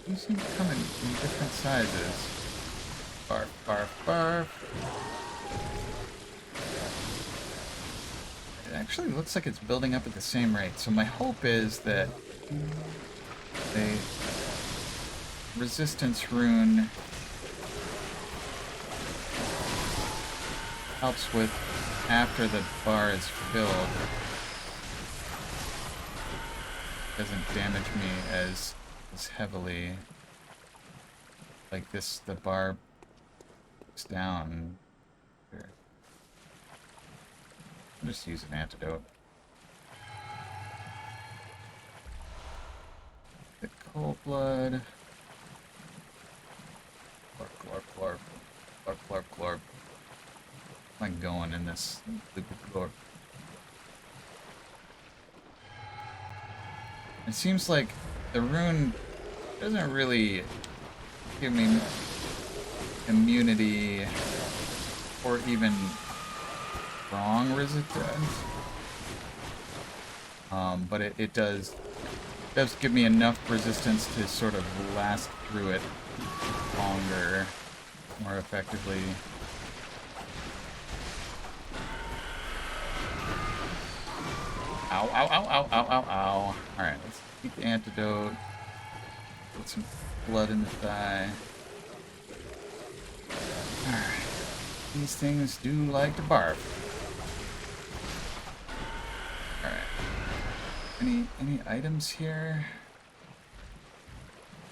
These seem to come in different sizes. Barf, barf, barf. It actually looks like it's building up at the same rate, so my hope is that the resistance rune helps with after the bar is filled. Doesn't damage me as heavily. Like this, the bar is down. Here. I'll just use an antidote. The cold blood. Glorp, glorp, glorp, glorp, glorp. I'm going in this liquid glorp. It seems like the rune doesn't really give me immunity or even strong resistance. But it does give me enough resistance to sort of last through it longer, more effectively. Ow, ow, ow, ow, ow, ow, ow. Alright, let's keep the antidote. Put some blood in the thigh. Alright. These things do like to barf. Alright. Any items here?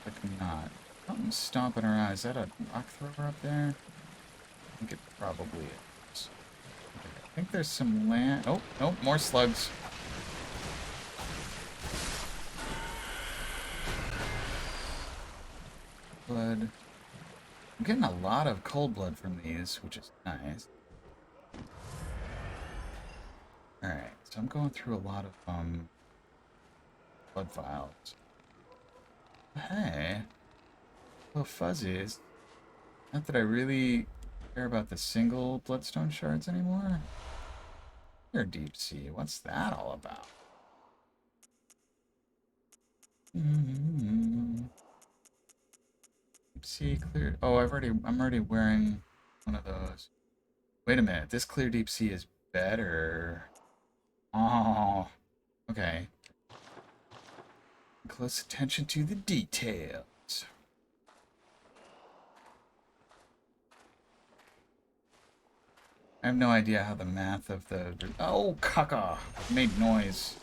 Like not. Something's stomping around. Is that a rock thrower up there? I think it probably is. Okay, I think there's some land. Oh, nope, more slugs. Blood. I'm getting a lot of cold blood from these, which is nice. Alright, so I'm going through a lot of blood vials. Hey, little fuzzies. Not that I really care about the single bloodstone shards anymore. Here, deep sea. What's that all about? Deep sea clear. Oh, I'm already wearing one of those. Wait a minute. This clear deep sea is better. Oh, okay. Close attention to the details. I have no idea how the math of the... Oh, caca! Made noise.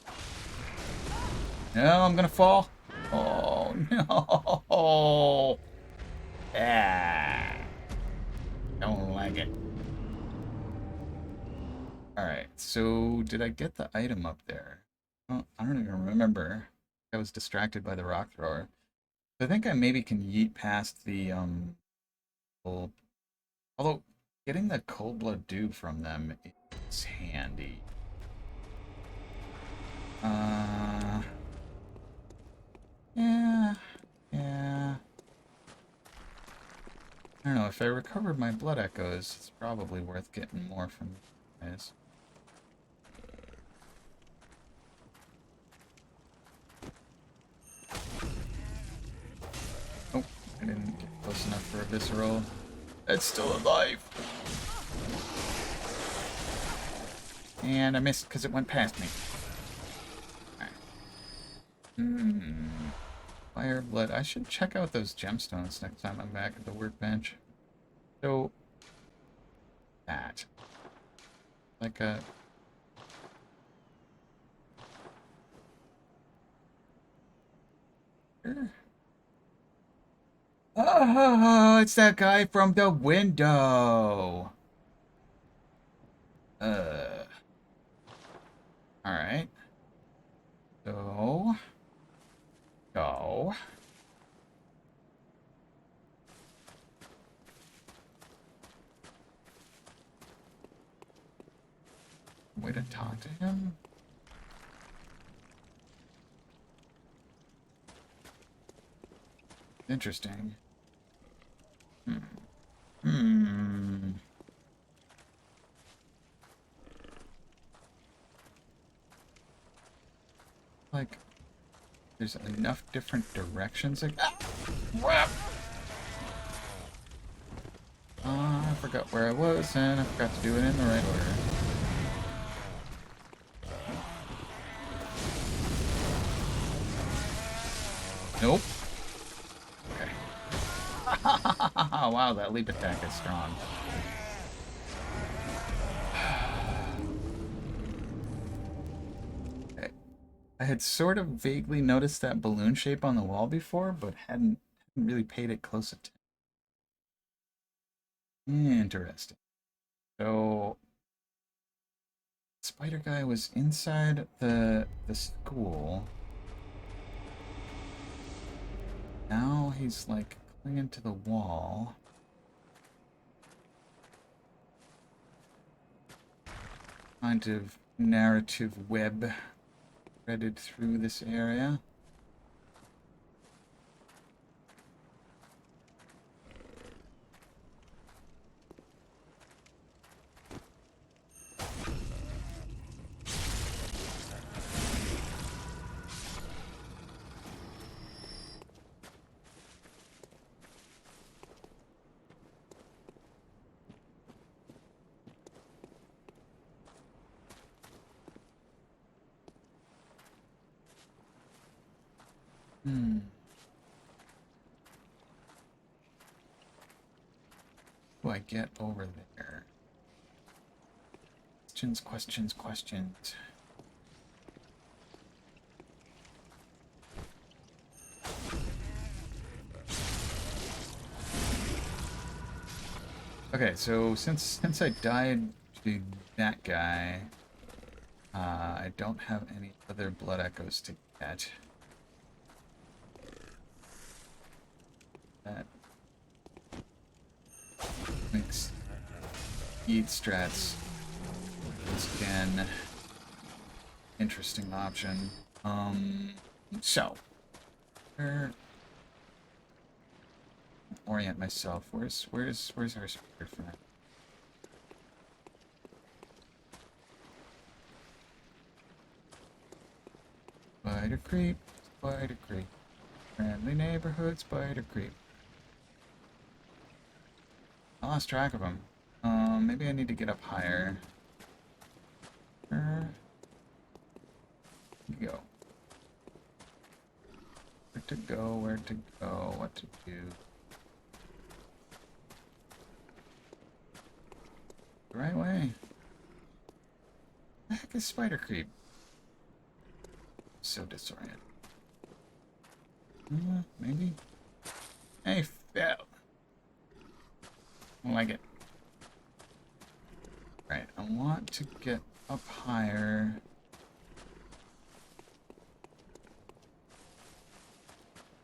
No, I'm gonna fall. Oh, no! Ah. Don't like it. Alright, so did I get the item up there? Oh, I don't even remember. I was distracted by the rock thrower. I think I maybe can yeet past the, cold... Although, getting the cold blood dew from them is handy. Yeah. I don't know, if I recovered my blood echoes, it's probably worth getting more from you guys. Oh, I didn't get close enough for a visceral. It's still alive! And I missed because it went past me. Alright. Fire blood. I should check out those gemstones next time I'm back at the workbench. So, that. Like a... Here? Oh, it's that guy from the window. Alright. So... Go. Way to talk to him? Interesting. Like, there's enough different directions. Like, I forgot where I was, and I forgot to do it in the right order. Nope. Okay. Wow, that leap attack is strong. I had sort of vaguely noticed that balloon shape on the wall before, but hadn't really paid it close attention. Interesting. So spider guy was inside the school. Now he's like clinging to the wall. Kind of narrative web threaded through this area. Hmm. Do I get over there? Questions, questions, questions. Okay, so since I died to that guy, I don't have any other blood echoes to get. That makes speed strats once again interesting option. So where orient myself? Where's our spirit for that? Spider creep, spider creep. Friendly neighborhood spider creep. I lost track of him. Maybe I need to get up higher. Where to go? Where to go? Where to go? What to do? The right way? The heck is spider creep? So disoriented. Maybe. Hey, fell. I like it. Right, I want to get up higher.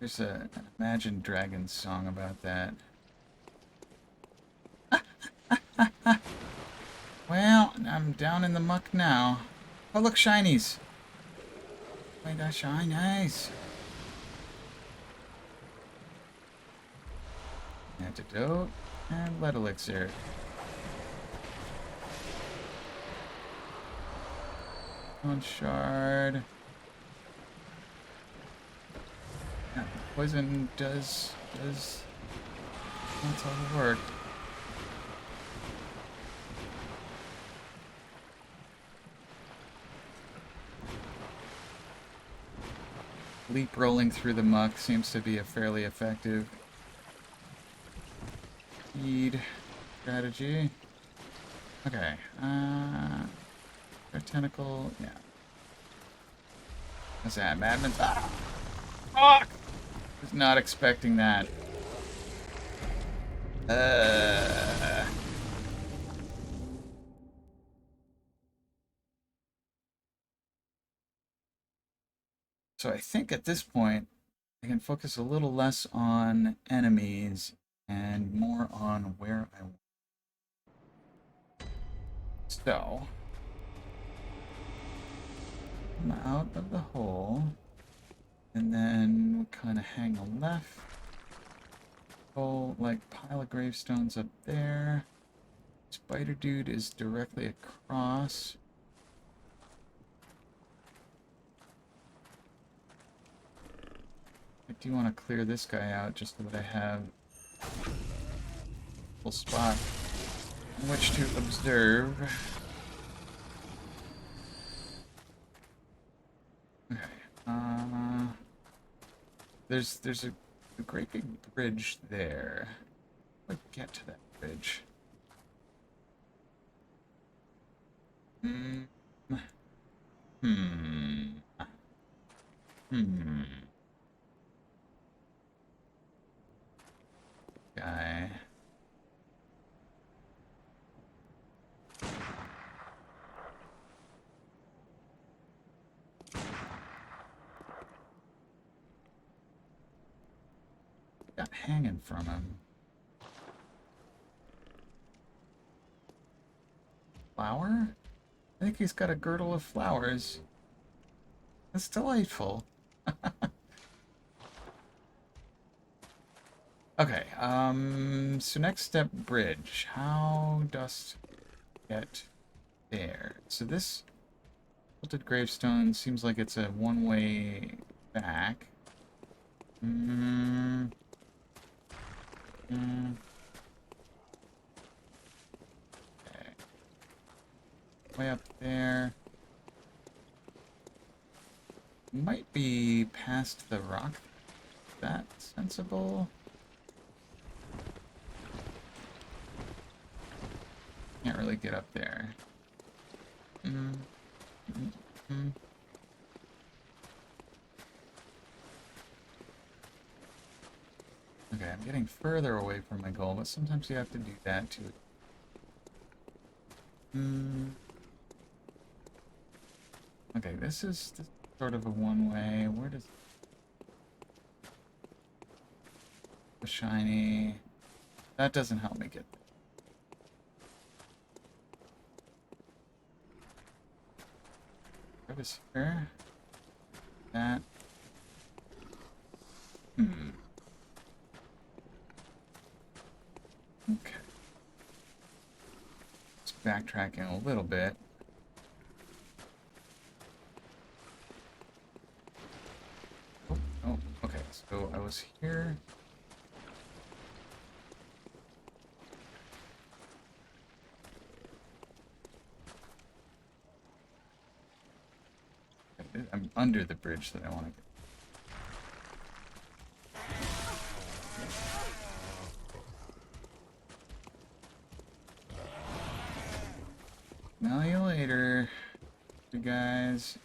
There's an Imagine Dragons song about that. Well, I'm down in the muck now. Oh, look, shinies. Oh my gosh, shinies. Antidote and lead elixir. One shard. Yeah, poison does that's all the work. Leap rolling through the muck seems to be a fairly effective speed strategy. Okay, a tentacle, yeah. What's that, Madman's? Ah! Fuck! Was not expecting that. So I think at this point, I can focus a little less on enemies and more on where I want. So, come out of the hole, and then we'll kind of hang a left. Whole, like, pile of gravestones up there. Spider dude is directly across. I do want to clear this guy out just so that I have a full spot in which to observe. Okay. There's a great big bridge there. How do I get to that bridge? Hmm. Hmm. Guy. Got hanging from him. Flower? I think he's got a girdle of flowers. That's delightful. Okay, so next step, bridge. How dost get there? So this tilted gravestone seems like it's a one-way back. Mm, mm. Okay. Way up there. Might be past the rock. That sensible? Can't really get up there. Mm, mm, mm. Okay, I'm getting further away from my goal, but sometimes you have to do that too. Okay, this is sort of a one-way. Where does the shiny? That doesn't help me get there. Over here. That. Okay. Just backtracking a little bit. Oh, okay. So I was here. I'm under the bridge that I want to get. Smell you later, you guys.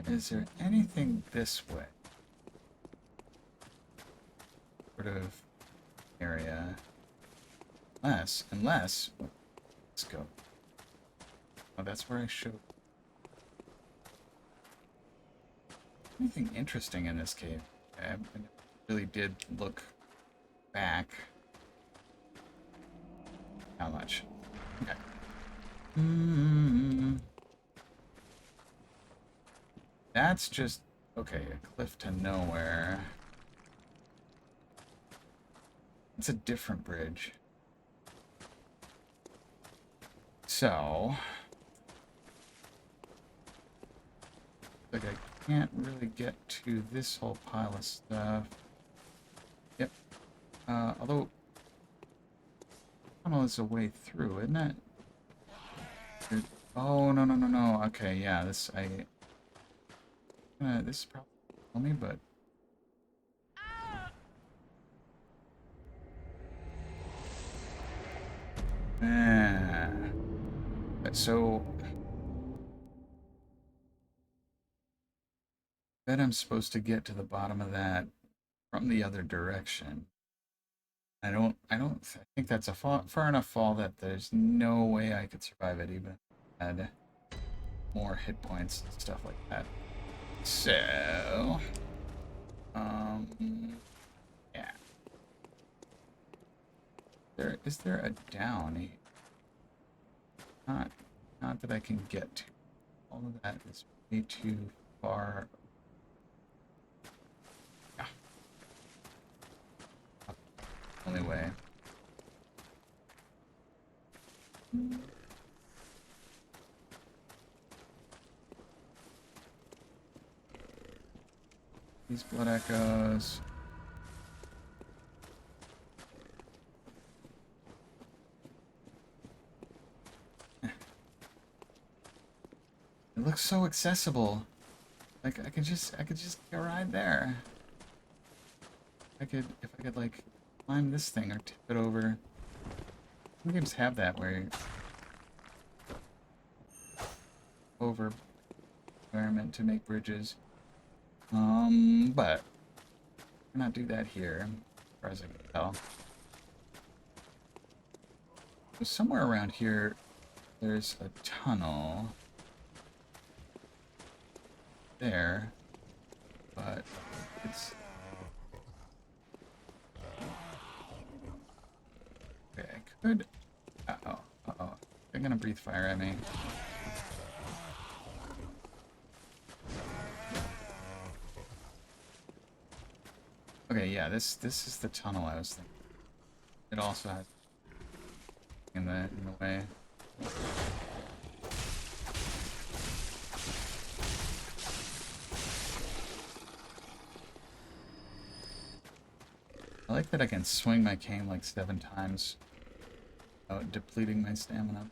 Is there anything this way? Sort of area. Unless, let's go. Oh, that's where I showed. Anything interesting in this cave? I really did look back. How much? Okay. That's just, okay, a cliff to nowhere. It's a different bridge. So, like I can't really get to this whole pile of stuff. Yep. Although, tunnel is a way through, isn't it? Oh, no, no, no, no. Okay, yeah, this, this is probably kill me, but... So... bet I'm supposed to get to the bottom of that from the other direction. I think that's a far enough fall that there's no way I could survive it even if I had more hit points and stuff like that. So, yeah. Is there a down here? Not that I can get to. All of that is way too far. Yeah. Only way. These blood echoes. It looks so accessible. Like I could just get right there. If I could like climb this thing or tip it over. Some games have that where you over environment to make bridges. But cannot do that here, as far as I can tell. So somewhere around here, there's a tunnel there, but it's okay. I could. They're gonna breathe fire at me. Okay, yeah, this is the tunnel I was thinking. It also has in the way. I like that I can swing my cane like 7 times without depleting my stamina.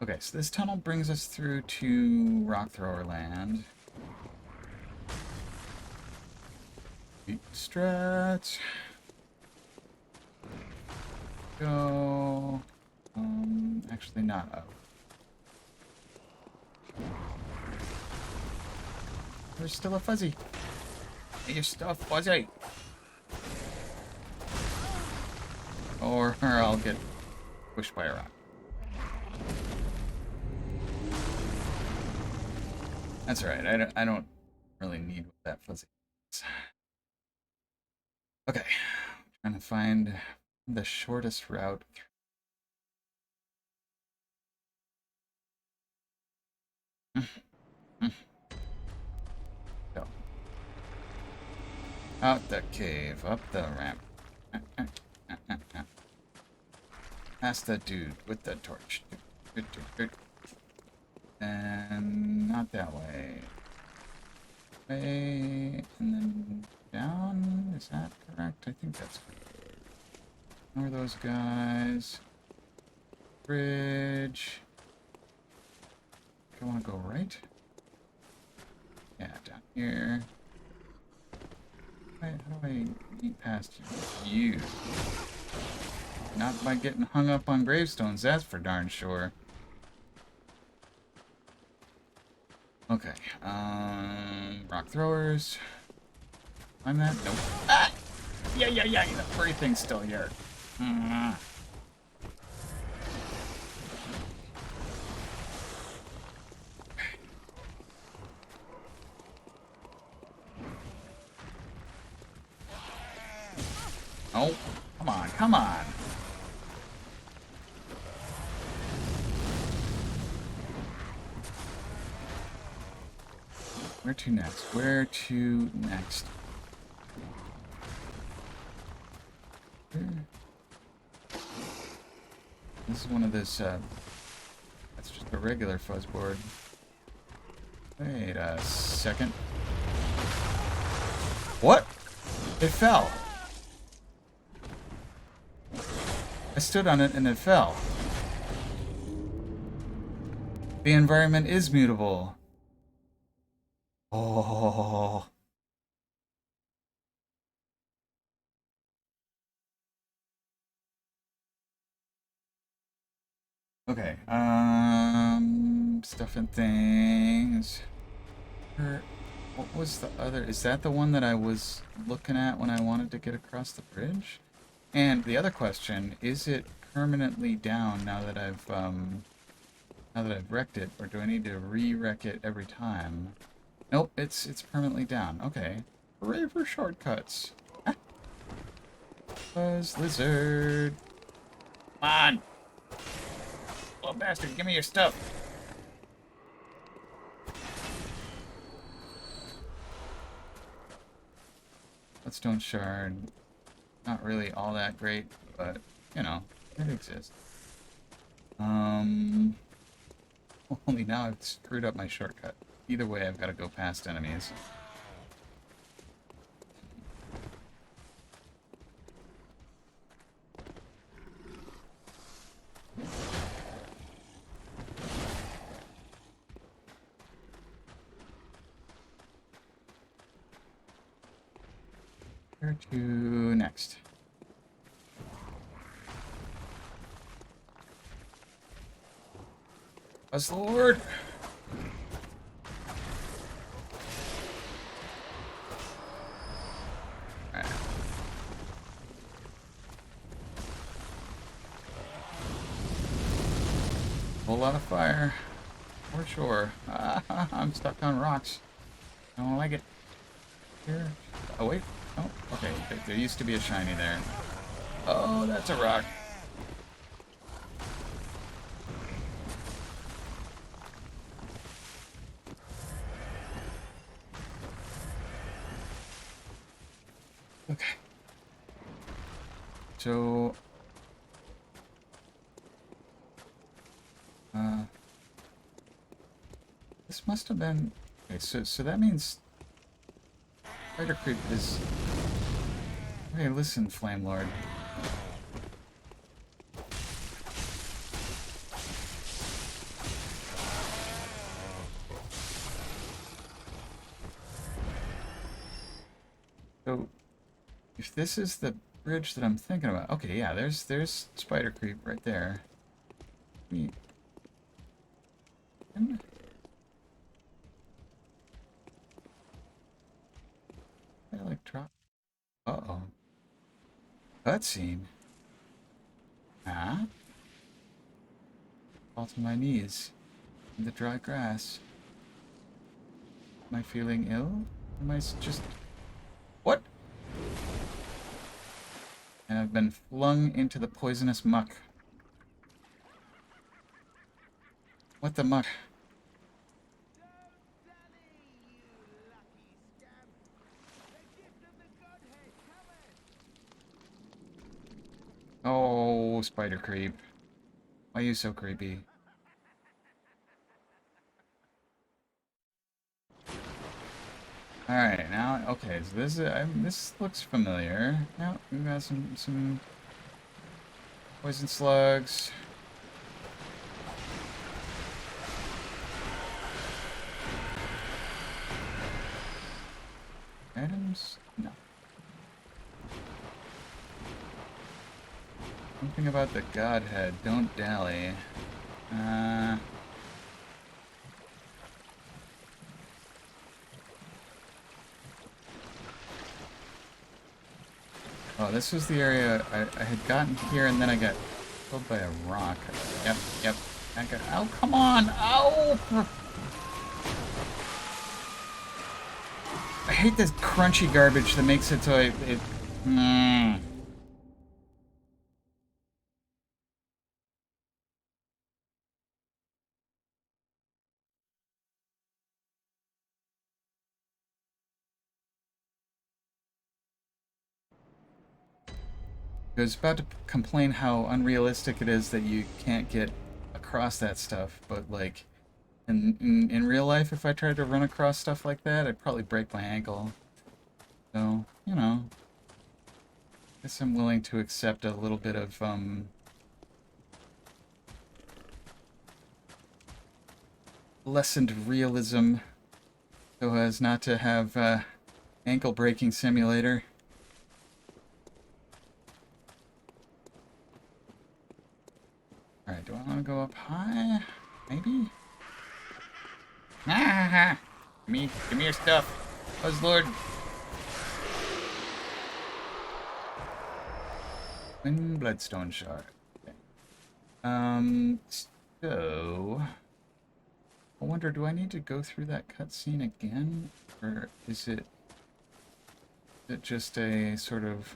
Okay, so this tunnel brings us through to Rock Thrower Land. Stretch. Go. Actually not up. There's still a fuzzy. You're still a fuzzy. Or I'll get pushed by a rock. That's alright. I don't really need what that fuzzy is. Okay. I'm trying to find the shortest route through. Go. Out the cave, up the ramp. Past the dude with the torch. And not that way. Way, and then down? Is that correct? I think that's correct. Ignore those guys. Bridge. I want to go right? Yeah, down here. How do I eat past you? You. Not by getting hung up on gravestones, that's for darn sure. Okay, rock throwers. I'm that? Nope. Ah! Yeah, the furry thing's still here. Oh, come on, come on. Where to next? Where to next? This is one of those, that's just a regular fuzzboard. Wait a second. What? It fell. I stood on it and it fell. The environment is mutable. Oh. Okay, stuff and things. What was the other? Is that the one that I was looking at when I wanted to get across the bridge? And the other question, is it permanently down now that I've wrecked it, or do I need to re-wreck it every time? Nope, it's permanently down. Okay. Hooray for shortcuts. Buzz lizard. Come on. Little bastard, give me your stuff. Bloodstone shard. Not really all that great, but, you know, it exists. Only now I've screwed up my shortcut. Either way, I've got to go past enemies. Where to next? Buzzlord! Alright. Whole lot of fire. For sure. I'm stuck on rocks. I don't like it. Here. Oh, wait. Oh, okay. There used to be a shiny there. Oh, that's a rock. Okay. So... this must have been... Okay, so that means... Spider Creep is... Hey, listen, Flame Lord. So, if this is the bridge that I'm thinking about... Okay, yeah, there's Spider Creep right there. I like drop... Uh-oh. Cutscene. Ah? Fall to my knees in the dry grass. Am I feeling ill? Am I just... What? And I've been flung into the poisonous muck. What the muck? Oh, Spider Creep. Why are you so creepy? Alright, now, okay, so this looks familiar. Now, we got some poison slugs. Items? No. Something about the Godhead. Don't dally. Oh, this was the area I had gotten here, and then I got killed by a rock. Yep. Oh, come on! Ow! I hate this crunchy garbage that makes it so I was about to complain how unrealistic it is that you can't get across that stuff, but like in real life, if I tried to run across stuff like that, I'd probably break my ankle. So, you know, I guess I'm willing to accept a little bit of lessened realism so as not to have ankle breaking simulator. Alright, do I want to go up high? Maybe? Ah! Give me your stuff, Buzzlord. Twin Bloodstone Shard. Okay. So... I wonder, do I need to go through that cutscene again? Or is it just a sort of...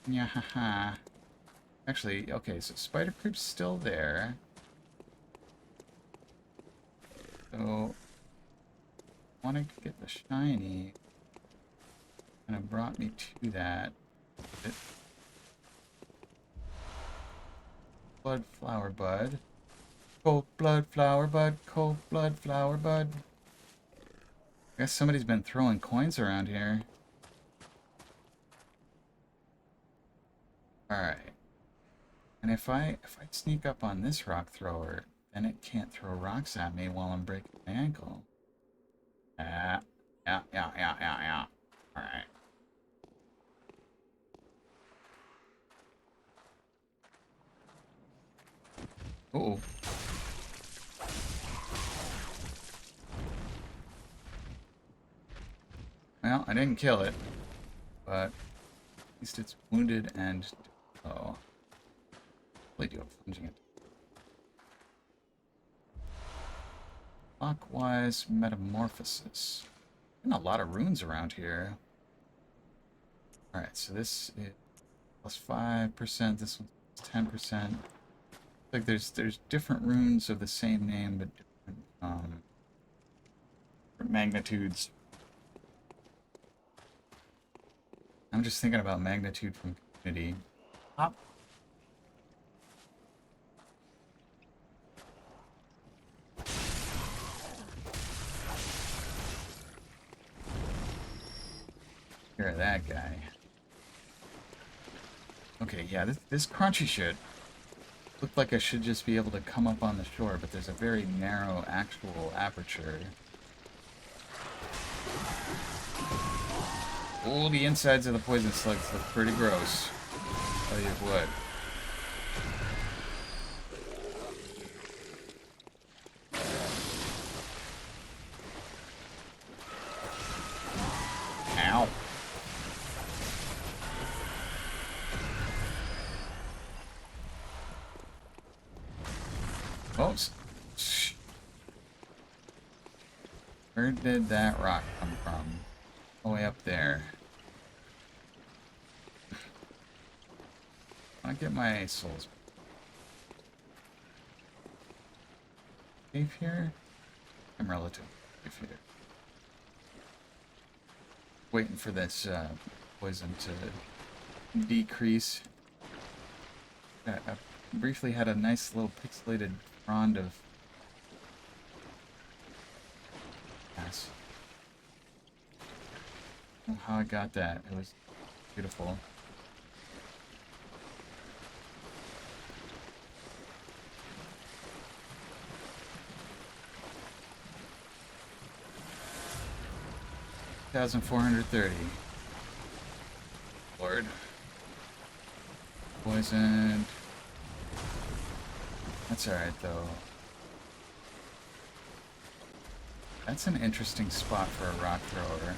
Nyahaha. Actually, okay, so Spider Creep's still there. So, wanting to get the shiny kind of brought me to that. Blood flower bud. Cold blood flower bud. Cold blood flower bud. I guess somebody's been throwing coins around here. Alright. And if I sneak up on this rock thrower, then it can't throw rocks at me while I'm breaking my ankle. Yeah. Alright. Uh-oh. I didn't kill it, but at least it's wounded and... Oh. Play do plunging it. Clockwise metamorphosis. And a lot of runes around here. Alright, so this is plus 5%, this one's 10%. Like there's different runes of the same name, but different magnitudes. I'm just thinking about magnitude from community. Hop. Hear that guy. Okay, yeah, this crunchy shit looked like I should just be able to come up on the shore, but there's a very narrow actual aperture. Oh, the insides of the poison slugs look pretty gross. Tell you what. Ow. Oh, where did that rock come from? All the way up there. I want to get my souls. Safe here? I'm relatively safe here. Waiting for this poison to decrease. I briefly had a nice little pixelated frond of gas. I don't know how I got that. It was beautiful. $1,430. Lord. Poisoned. That's alright though. That's an interesting spot for a rock thrower.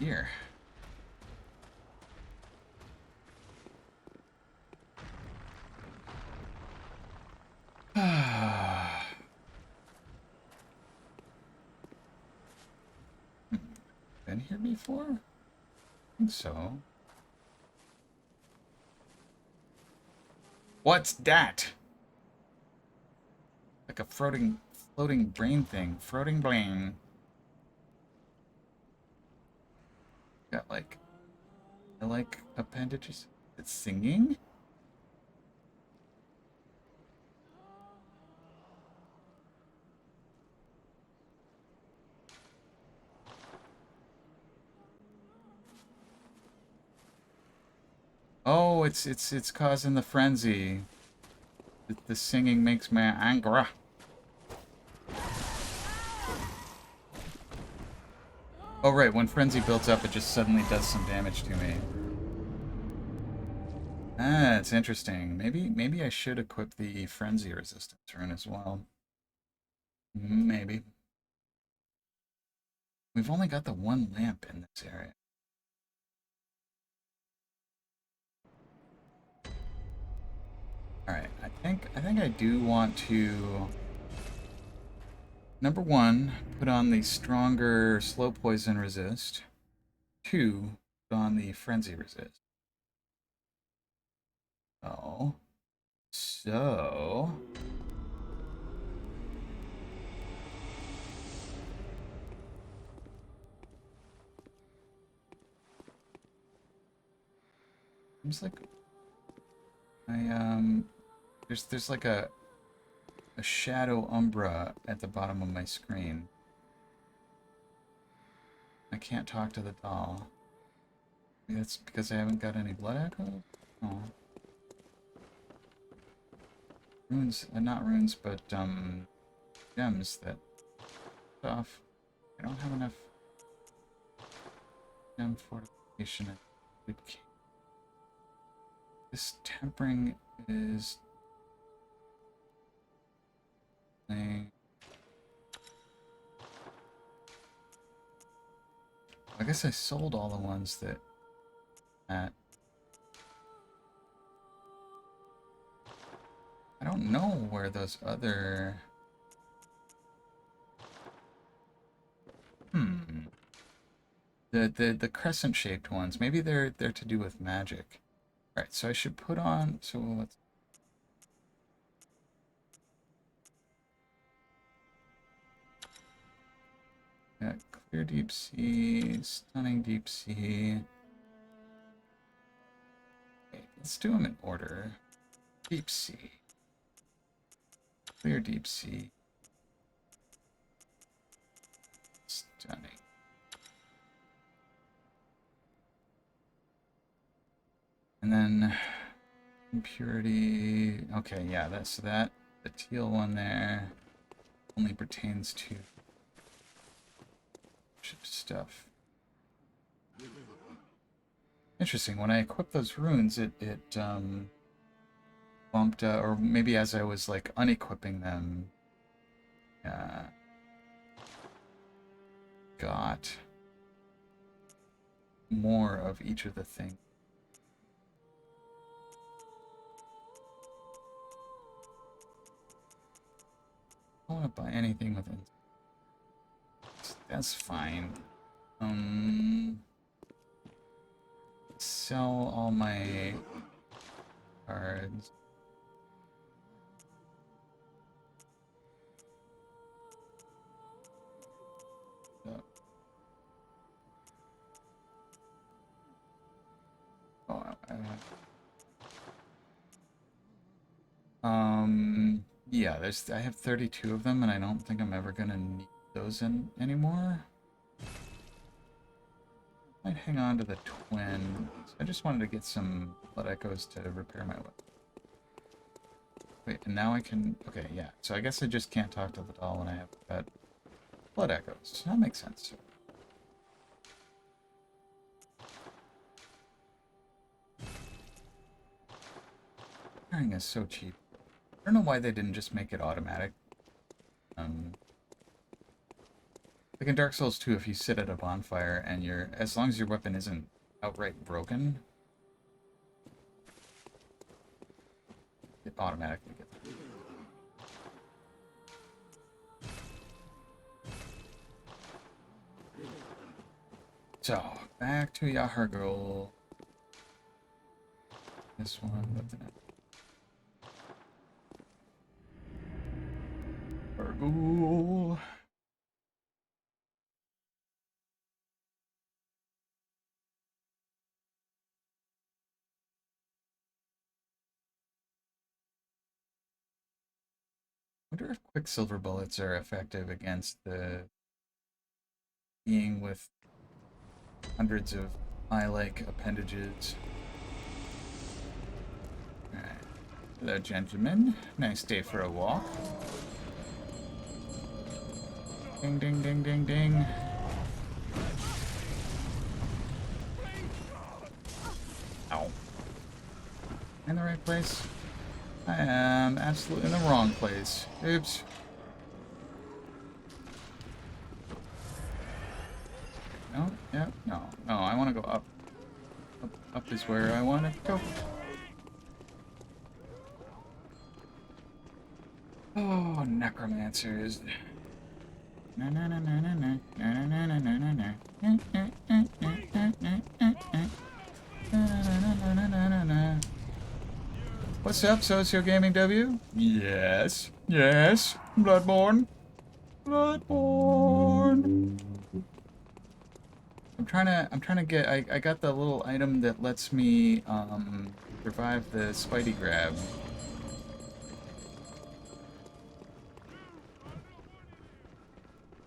Here. Been here before? I think so. What's that? Like a floating brain thing. Floating brain. Got like appendages. It's singing? Oh, it's causing the frenzy. The singing makes me angry. Oh right, when frenzy builds up, it just suddenly does some damage to me. Ah, it's interesting. Maybe I should equip the frenzy resistance rune as well. Maybe. We've only got the one lamp in this area. Alright, I think I do want to, number one, put on the stronger slow poison resist. 2, put on the frenzy resist. Oh. So seems like I there's like a shadow umbra at the bottom of my screen. I can't talk to the doll. Maybe that's because I haven't got any blood echo? Oh. Runes, not runes, but gems that stuff. I don't have enough gem fortification. This tempering is... I guess I sold all the ones that... I don't know where those other... The crescent-shaped ones. Maybe they're to do with magic. Alright, so I should put on... So let's... Got clear deep sea, stunning deep sea. Okay, let's do them in order. Deep sea. Clear deep sea. Stunning. And then impurity. Okay, yeah, that's that. The teal one there only pertains to stuff. Interesting. When I equipped those runes, it bumped, or maybe as I was like unequipping them, got more of each of the things. I don't want to buy anything with it. That's fine. Sell all my cards. Yeah, I have 32 of them, and I don't think I'm ever gonna need those anymore. I'd hang on to the twin. I just wanted to get some blood echoes to repair my weapon. Wait, and now I can... Okay, yeah. So I guess I just can't talk to the doll when I have that blood echoes. That makes sense. Repairing is so cheap. I don't know why they didn't just make it automatic. Like in Dark Souls 2, if you sit at a bonfire and as long as your weapon isn't outright broken, it automatically gets it. So, back to Yahargul. This one, what's in it? Yahargul. I wonder if Quicksilver bullets are effective against the being with hundreds of eye-like appendages. Alright. Hello, gentlemen. Nice day for a walk. Ding, ding, ding, ding, ding. Ow. In the right place? I am absolutely in the wrong place. Oops. No, yeah, no, I want to go up. Up is where I want to go. Oh, necromancers. Na na na na na na na na na na na na. What's up, Socio Gaming W? Yes, yes. Bloodborne. Bloodborne. I'm trying to get. I got the little item that lets me survive the Spidey grab.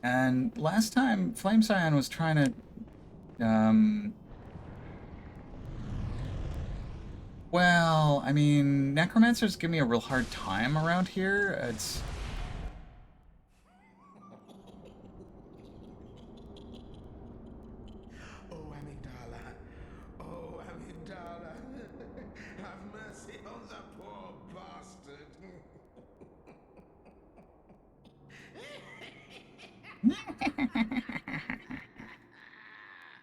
And last time, Flame Scion was trying to well, I mean, necromancers give me a real hard time around here. It's... Oh, Amygdala. Oh, Amygdala. Have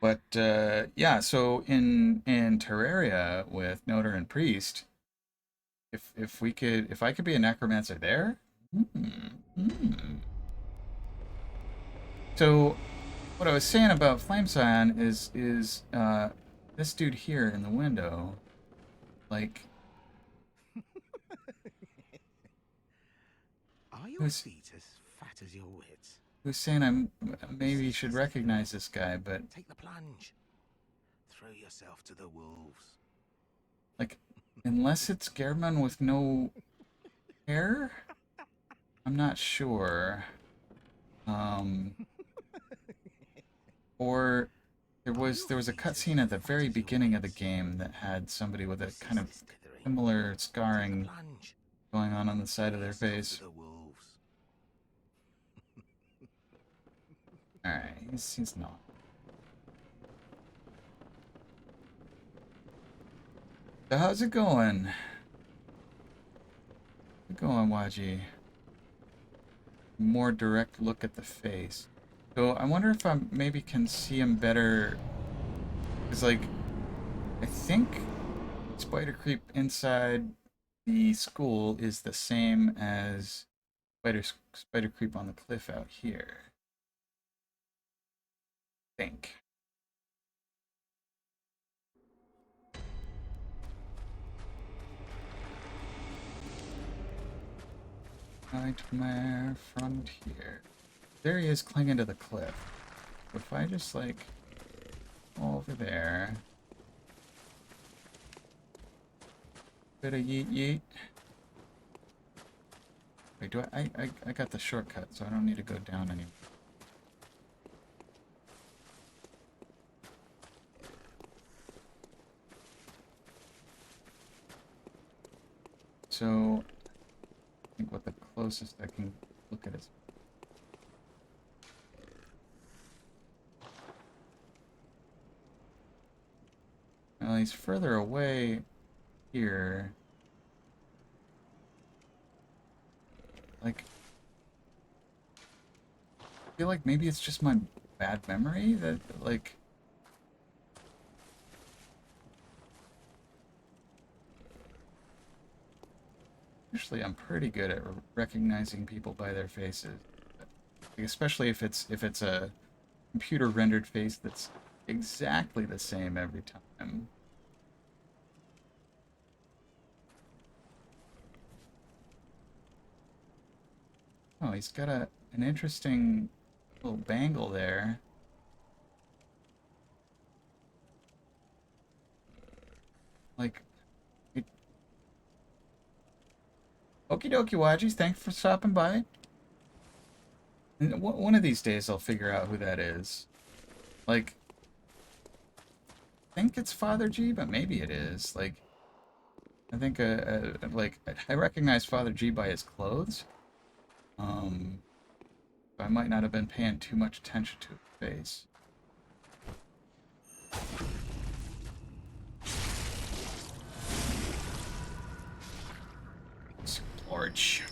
But yeah, so in Terraria with Notar and Priest, if I could be a necromancer there. So what I was saying about Flame Scion is this dude here in the window, like Are your who's feet as fat as your wits? who's saying I'm maybe should recognize this guy, but Take the plunge. Throw yourself to the wolves. like unless it's Gehrman with no hair, I'm not sure. Or there was a cutscene at the very beginning of the game that had somebody with a kind of similar scarring going on the side of their face. Alright, he's not. So how's it going? How's it going, Waji? More direct look at the face. So I wonder if I maybe can see him better. Because, like, I think spider creep inside the school is the same as spider creep on the cliff out here. I think. Nightmare Frontier. There he is clinging to the cliff. If I just, like, go over there. Bit of yeet yeet. Wait, do I got the shortcut, so I don't need to go down anymore. So, I think what the closest I can look at is... Well, he's further away here. Like, I feel like maybe it's just my bad memory that, like... Usually I'm pretty good at recognizing people by their faces. Like, especially if it's a computer rendered face that's exactly the same every time. Oh, he's got an interesting little bangle there. Like, okie dokie, Wajis, thanks for stopping by. And one of these days I'll figure out who that is. Like, I think it's Father G, but maybe it is. Like, I think, like, I recognize Father G by his clothes. I might not have been paying too much attention to his face. Splorch.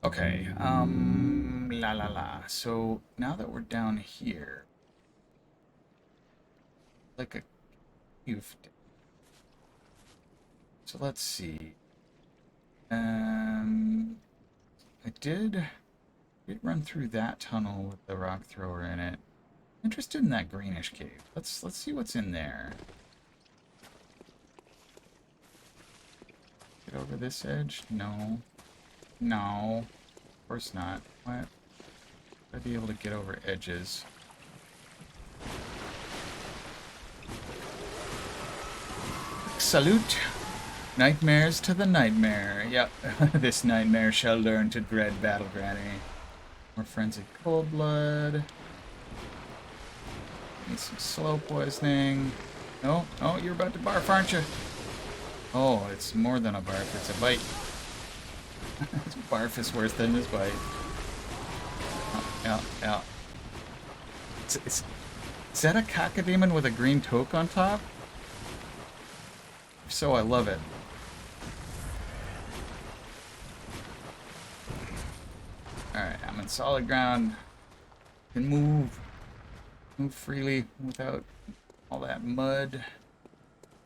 Okay, la la la. So, now that we're down here, like a cave. So let's see. I did run through that tunnel with the rock thrower in it. Interested in that greenish cave. Let's see what's in there. Get over this edge? No. No. Of course not. What? I'd be able to get over edges. Salute! Nightmares to the nightmare. Yep, this nightmare shall learn to dread Battle Granny. More frenzied cold blood. Need some slow poisoning. Oh, you're about to barf, aren't you? Oh, it's more than a barf, it's a bite. His barf is worse than his bite. Yeah. Is that a cacodemon with a green toque on top? If so, I love it. Alright, I'm in solid ground. Can move. Move freely without all that mud.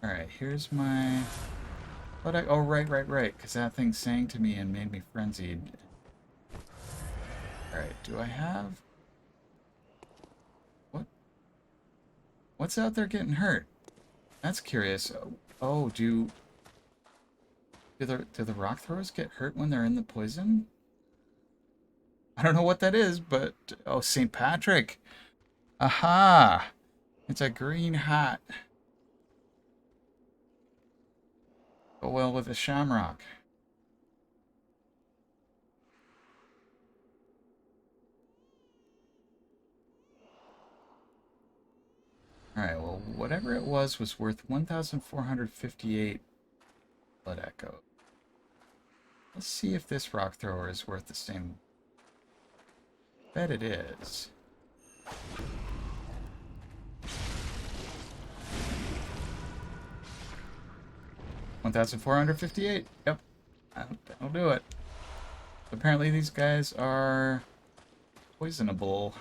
Alright, here's my... Oh, right. Because that thing sang to me and made me frenzied. Alright, do I have... What? What's out there getting hurt? That's curious. Oh, do the rock throwers get hurt when they're in the poison? I don't know what that is, but... Oh, St. Patrick! Aha! It's a green hat. Go well with a shamrock. Alright, well, whatever it was worth 1,458 blood echo. Let's see if this rock thrower is worth the same. Bet it is. $1,458. Yep. That'll do it. Apparently these guys are poisonable.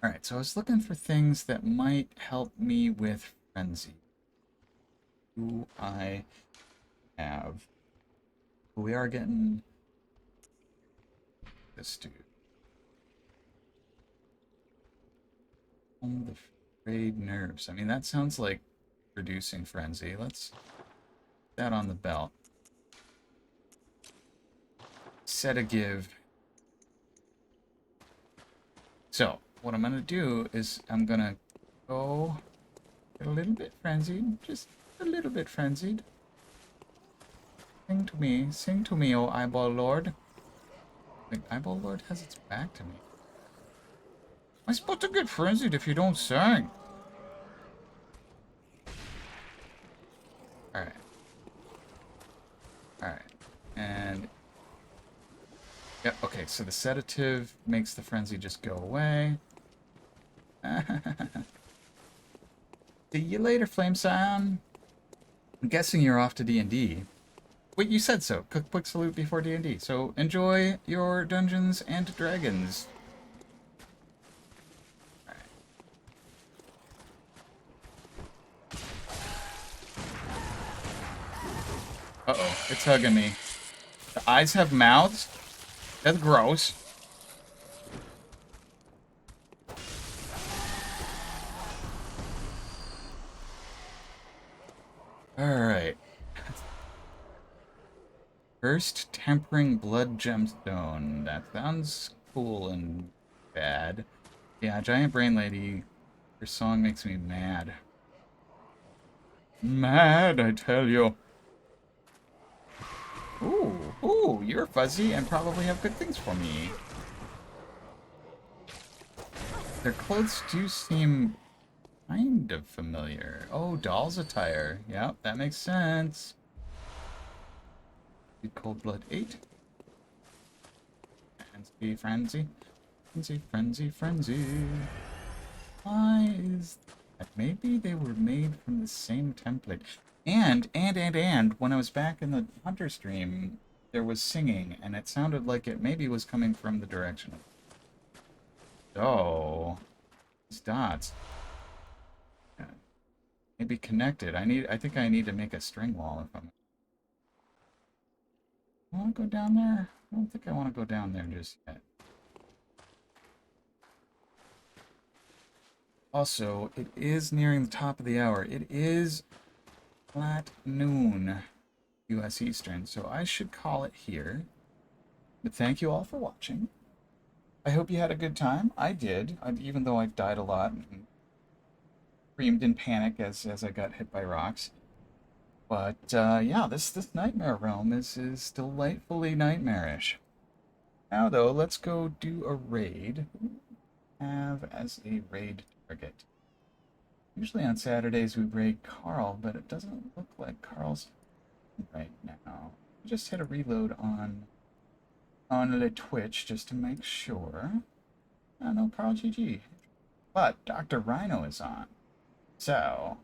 Alright, so I was looking for things that might help me with frenzy. Do I have? We are getting this dude. On the frayed nerves. I mean, that sounds like reducing frenzy. Let's put that on the belt. Set a give. So, what I'm going to do is I'm going to go get a little bit frenzied. Just a little bit frenzied. Sing to me, oh Eyeball Lord. The Eyeball Lord has its back to me. Am I supposed to get frenzied if you don't sing? Alright. Alright. And... Yep, okay, so the sedative makes the frenzy just go away. See you later, Flame Scion. I'm guessing you're off to D&D. Wait, you said so. Quick salute before D&D. So enjoy your Dungeons and Dragons. Uh-oh, it's hugging me. The eyes have mouths? That's gross. Alright. First Tempering Blood Gemstone. That sounds cool and bad. Yeah, Giant Brain Lady, her song makes me mad. Mad, I tell you. Ooh, you're fuzzy and probably have good things for me. Their clothes do seem kind of familiar. Oh, doll's attire. Yep, that makes sense. Cold Blood 8. Frenzy. Why is that? Maybe they were made from the same template. And, when I was back in the Hunter stream, there was singing, and it sounded like it maybe was coming from the direction of... Oh. These dots. Yeah. Maybe connected. I think I need to make a string wall if I'm... I want to go down there? I don't think I want to go down there just yet. Also, it is nearing the top of the hour. It is flat noon, U.S. Eastern, so I should call it here. But thank you all for watching. I hope you had a good time. I did, even though I died a lot and screamed in panic as I got hit by rocks. But, yeah, this Nightmare Realm is delightfully nightmarish. Now, though, let's go do a raid. Who do we have as a raid target? Usually on Saturdays we raid Carl, but it doesn't look like Carl's right now. Just hit a reload on the Twitch just to make sure. Oh, no, Carl GG. But Dr. Rhino is on. So,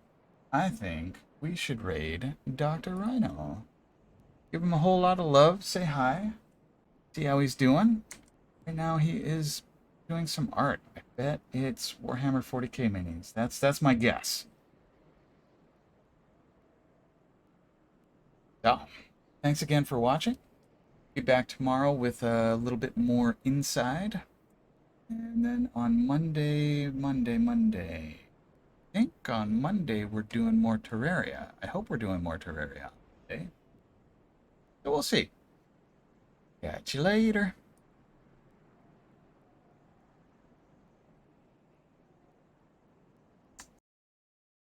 I think we should raid Dr. Rhino. Give him a whole lot of love, say hi, see how he's doing. Right now he is doing some art. I bet it's Warhammer 40k minis. That's my guess. So, thanks again for watching. Be back tomorrow with a little bit more inside. And then on Monday, I think on Monday we're doing more Terraria. I hope we're doing more Terraria today. So we'll see. Catch you later.